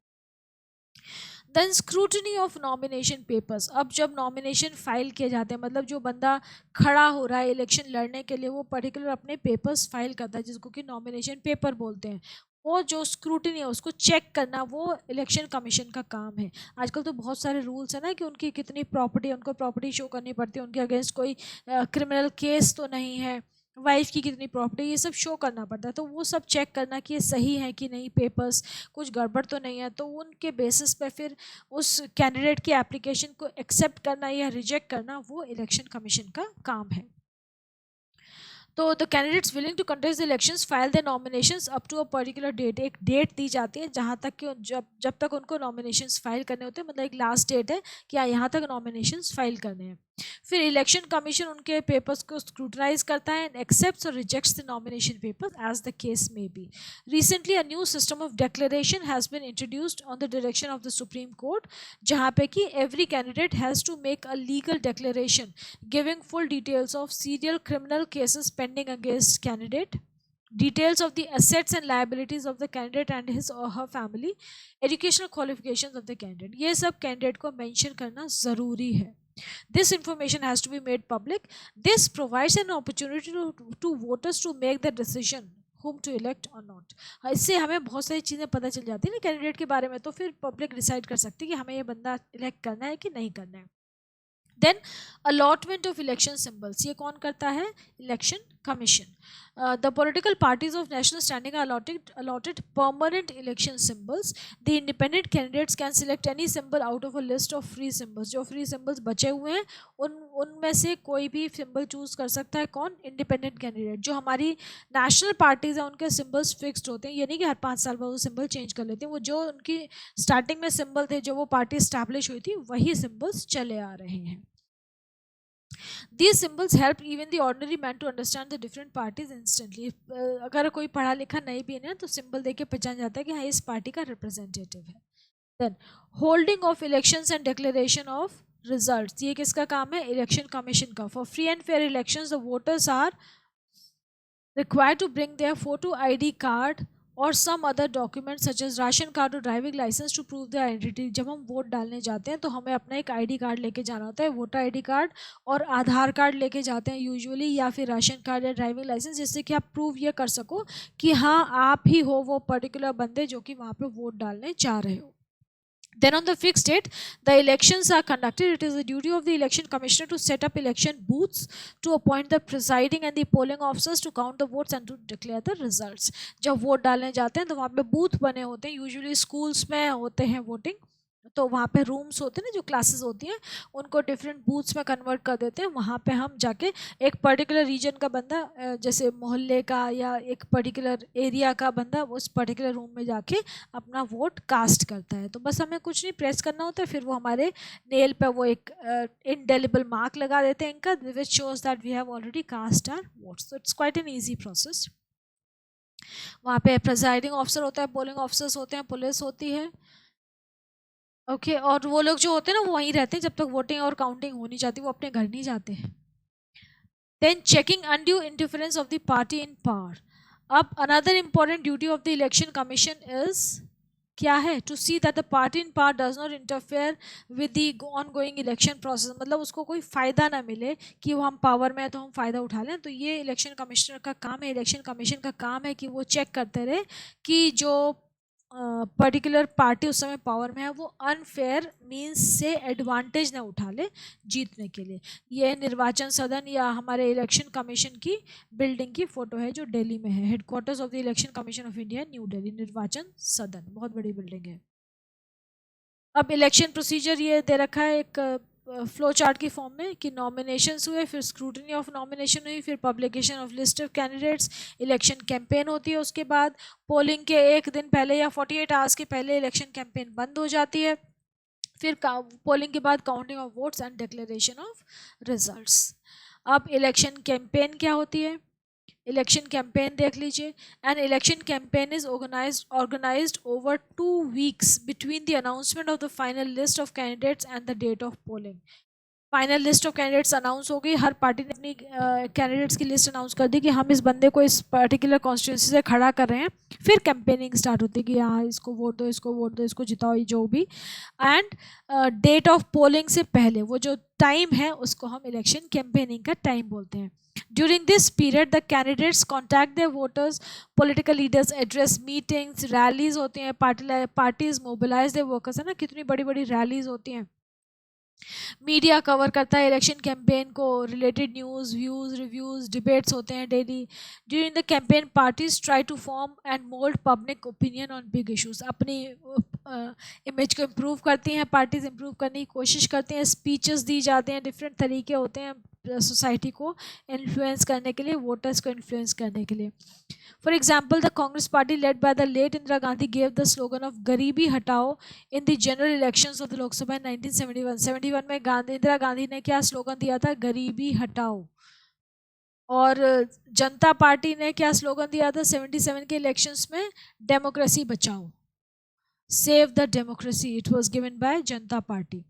Then scrutiny of nomination papers. अब जब नॉमिनेशन फाइल किए जाते हैं, मतलब जो बंदा खड़ा हो रहा है इलेक्शन लड़ने के लिए, वो पर्टिकुलर अपने पेपर्स फाइल करता है जिसको कि नॉमिनेशन पेपर बोलते हैं। वो जो स्क्रूटनी है उसको चेक करना वो इलेक्शन कमीशन का काम है। आजकल तो बहुत सारे रूल्स है ना कि उनकी कितनी प्रॉपर्टी है, उनको प्रॉपर्टी शो करनी पड़ती है, उनके अगेंस्ट कोई क्रिमिनल केस तो नहीं है, वाइफ की कितनी प्रॉपर्टी, ये सब शो करना पड़ता है। तो वो सब चेक करना कि ये सही है कि नहीं, पेपर्स कुछ गड़बड़ तो नहीं है, तो उनके बेसिस पे फिर उस कैंडिडेट की एप्लीकेशन को एक्सेप्ट करना या रिजेक्ट करना वो इलेक्शन कमीशन का काम है। तो the candidates willing to contest the elections file the nominations up to a particular date. एक डेट दी जाती है जहाँ तक कि जब तक उनको नॉमिनेशंस फाइल करने होते हैं, मतलब एक लास्ट डेट है कि यहाँ तक नॉमिनेशंस फाइल करने हैं। फिर इलेक्शन कमीशन उनके पेपर्स को स्क्रूटनाइज करता है एंड एक्सेप्ट्स और rejects the nomination papers as the case may be. Recently a new system of declaration has been introduced on the direction of the supreme court, जहाँ पे कि every candidate has to make a legal declaration giving full details of serial criminal cases pending against candidate, details of the assets and liabilities of the candidate and his or her family, educational qualifications of the candidate, ये सब candidate को mention करना ज़रूरी है। This information has to be made public. This provides an opportunity to voters to make the decision whom to elect or not. इससे हमें बहुत सारी चीज़ें पता चल जाती है ना कैंडिडेट के बारे में, तो फिर पब्लिक डिसाइड कर सकती है कि हमें ये बंदा इलेक्ट करना है कि नहीं करना है। Then allotment of election symbols, ये कौन करता है? Election commission. The political parties of national standing are allotted permanent election symbols. The independent candidates can select any symbol out of a list of free symbols. जो free symbols बचे हुए हैं उनमें से कोई भी सिंबल चूज कर सकता है। कौन? Independent candidate. जो हमारी नेशनल पार्टीज हैं उनके सिंबल्स फिक्स्ड होते हैं, ये नहीं कि हर 5 साल बाद वो सिंबल चेंज कर लेते हैं। वो जो उनकी स्टार्टिंग में सिंबल थे, जो वो पार्टी स्टैब्लिश हुई थी, वही सिंबल्स चले आ रहे हैं। These symbols help even the ordinary man to understand the different parties instantly. अगर कोई पढ़ा लिखा नहीं भी है तो सिंबल देख के पहचान जाता है कि हाँ इस पार्टी का रिप्रेजेंटेटिव है। Then holding of elections and declaration of results, ये किसका काम है? इलेक्शन कमीशन का। For free and fair elections, the voters are required to bring their photo ID card और some other document such as ration card और driving licence to prove the identity. जब हम vote डालने जाते हैं तो हमें अपना एक आईडी कार्ड लेके जाना होता है, वोटर आईडी कार्ड और आधार कार्ड लेके जाते हैं यूजुअली, या फिर राशन कार्ड या ड्राइविंग लाइसेंस, जिससे कि आप प्रूव ये कर सको कि हाँ आप ही हो वो पर्टिकुलर बंदे जो कि वहाँ पे वोट डालने जा रहे हो। Then on the fixed date, the elections are conducted. It is the duty of the election commissioner to set up election booths, to appoint the presiding and the polling officers, to count the votes and to declare the results. जब vote डालने जाते हैं तो वहाँ पे booth बने होते हैं, यूजुअली स्कूल्स में होते हैं वोटिंग, तो वहाँ पे रूम्स होते हैं ना, जो क्लासेस होती हैं उनको डिफरेंट बूथ्स में कन्वर्ट कर देते हैं। वहाँ पे हम जाके एक पर्टिकुलर रीजन का बंदा, जैसे मोहल्ले का या एक पर्टिकुलर एरिया का बंदा, उस पर्टिकुलर रूम में जाके अपना वोट कास्ट करता है। तो बस हमें कुछ नहीं प्रेस करना होता है, फिर वो हमारे नेल पे वो एक इंडेलिबल मार्क लगा देते हैं इनका, which shows that we have already cast our votes. So it's quite an easy process. वहाँ पे प्रिजाइडिंग ऑफिसर होता है, पोलिंग ऑफिसर्स होते हैं, पुलिस होती है, ओके और वो लोग जो होते हैं ना वो वहीं रहते हैं जब तक वोटिंग और काउंटिंग हो नहीं जाती, वो अपने घर नहीं जाते हैं। Then checking undue interference of the party in power. अब another important duty of the election commission is क्या है, to see that the party in power does not interfere with the ongoing election process. मतलब उसको कोई फ़ायदा ना मिले कि वो हम पावर में है तो हम फ़ायदा उठा लें। तो ये इलेक्शन कमिश्नर का काम है, इलेक्शन कमीशन का काम है कि वो चेक करते रहे कि जो पर्टिकुलर पार्टी उस समय पावर में है वो अनफेयर मीन्स से एडवांटेज ना उठा ले जीतने के लिए। ये निर्वाचन सदन या हमारे इलेक्शन कमीशन की बिल्डिंग की फ़ोटो है जो दिल्ली में है, headquarters of the election commission of India, new Delhi, निर्वाचन सदन, बहुत बड़ी बिल्डिंग है। अब इलेक्शन प्रोसीजर ये दे रखा है एक फ्लो चार्ट की फॉर्म में कि नॉमिनेशंस हुए, फिर स्क्रूटनी ऑफ नॉमिनेशन हुई, फिर publication of list of candidates, election campaign होती है, उसके बाद पोलिंग के एक दिन पहले या 48 आवर्स के पहले इलेक्शन कैंपेन बंद हो जाती है, फिर पोलिंग के बाद counting of votes and declaration of results. अब इलेक्शन कैंपेन क्या होती है, इलेक्शन कैंपेन देख लीजिए। An election campaign is organised over 2 weeks between the announcement of the final list of candidates and the date of polling. Final list of candidates announce हो गई, हर party ने अपनी candidates की लिस्ट अनाउंस कर दी कि हम इस बंदे को इस पर्टिकुलर कॉन्स्टिट्यूंसी से खड़ा कर रहे हैं, फिर कैंपेनिंग स्टार्ट होती है कि हाँ इसको वोट दो, इसको वोट दो, इसको जिताओ, जो भी। एंड डेट ऑफ पोलिंग से पहले वो जो टाइम है उसको हम इलेक्शन कैंपेनिंग का टाइम बोलते हैं। During this period, the candidates contact their voters, political leaders address meetings, rallies होती हैं, parties mobilize their workers, है ना, कितनी बड़ी बड़ी rallies होती हैं। मीडिया कवर करता है इलेक्शन कैंपेन को, related news, views, reviews, debates होते हैं daily. During the campaign parties try to form and mould public opinion on big issues. अपनी इमेज को इम्प्रूव करती हैं पार्टीज, इम्प्रूव करने की कोशिश करती हैं, स्पीचेस दी जाते हैं, डिफरेंट तरीके होते हैं सोसाइटी को इन्फ्लुएंस करने के लिए, वोटर्स को इन्फ्लुएंस करने के लिए। For example, the Congress party led by the late Indira Gandhi gave the slogan of Garibi Hatao in the general elections of the Lok Sabha in 1971. 71 में इंदिरा गांधी ने क्या स्लोगन दिया था, गरीबी हटाओ। और जनता पार्टी ने क्या स्लोगन दिया था 77 के इलेक्शंस में, डेमोक्रेसी बचाओ, save the democracy. It was given by Janata Party.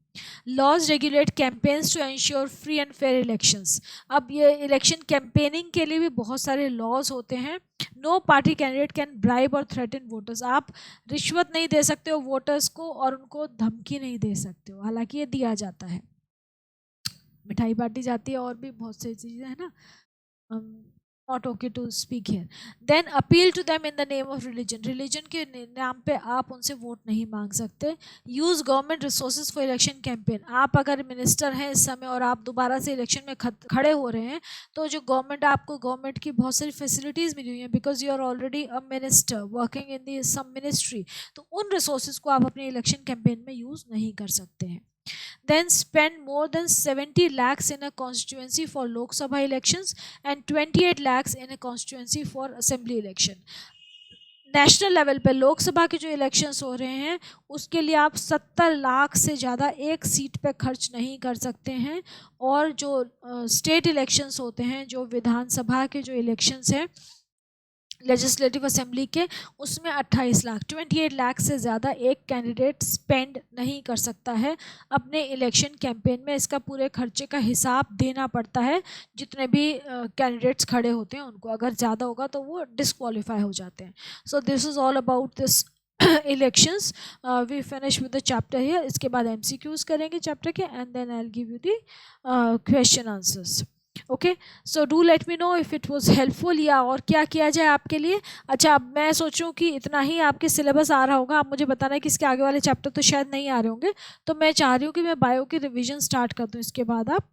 Laws regulate campaigns to ensure free and fair elections. अब ये इलेक्शन कैंपेनिंग के लिए भी बहुत सारे लॉज होते हैं। No party candidate can bribe और थ्रेटन वोटर्स। आप रिश्वत नहीं दे सकते हो वोटर्स को और उनको धमकी नहीं दे सकते हो, हालांकि ये दिया जाता है, मिठाई बांटी जाती है और भी बहुत सी चीज़ें हैं ना, not okay to speak here. Then appeal to them in the name of religion. Religion के नाम पे आप उनसे वोट नहीं मांग सकते। Use government resources for election campaign. आप अगर मिनिस्टर हैं इस समय और आप दोबारा से इलेक्शन में खड़े हो रहे हैं तो जो गवर्नमेंट, आपको गवर्नमेंट की बहुत सारी फैसिलिटीज़ मिली हुई हैं because you are already a minister working in the some ministry, तो उन रिसोर्सेज को आप अपने इलेक्शन कैंपेन में यूज़ नहीं कर सकते हैं। Then spend more than 70 lakhs in a constituency for Lok Sabha elections and 28 lakhs in a constituency for assembly election. National level पे लोकसभा के जो इलेक्शंस हो रहे हैं उसके लिए आप 70 लाख से ज़्यादा एक सीट पे खर्च नहीं कर सकते हैं, और जो स्टेट इलेक्शंस होते हैं, जो विधानसभा के जो इलेक्शंस हैं लेजिस्लेटिव असेंबली के, उसमें 28 लाख 28 लाख से ज़्यादा एक कैंडिडेट स्पेंड नहीं कर सकता है अपने इलेक्शन कैंपेन में। इसका पूरे खर्चे का हिसाब देना पड़ता है जितने भी कैंडिडेट्स खड़े होते हैं उनको, अगर ज़्यादा होगा तो वो डिस्क्वालीफाई हो जाते हैं। So this is all about this elections. We finish with the chapter here. इसके बाद MCQs करेंगे चैप्टर के, and then I will give you the question answers. Okay, so do let me know if it was helpful, या और क्या किया जाए आपके लिए। अच्छा, अब मैं सोचूं कि इतना ही आपके सिलेबस आ रहा होगा, आप मुझे बताना है कि इसके आगे वाले चैप्टर तो शायद नहीं आ रहे होंगे, तो मैं चाह रही हूँ कि मैं बायो की रिवीजन स्टार्ट कर दूँ। इसके बाद आप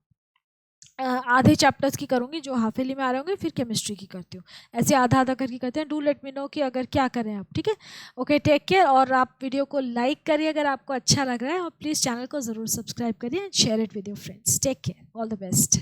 आधे चैप्टर्स की करूँगी जो हाफ ईयरली में आ रहे होंगे, फिर केमिस्ट्री की करती हूँ, ऐसे आधा आधा करके करते हैं। डू लेट मी नो कि अगर क्या करें आप, ठीक है। ओके, टेक केयर, और आप वीडियो को लाइक करिए अगर आपको अच्छा लग रहा है, और प्लीज़ चैनल को ज़रूर सब्सक्राइब करिए and share it with your friends. Take care, all the best.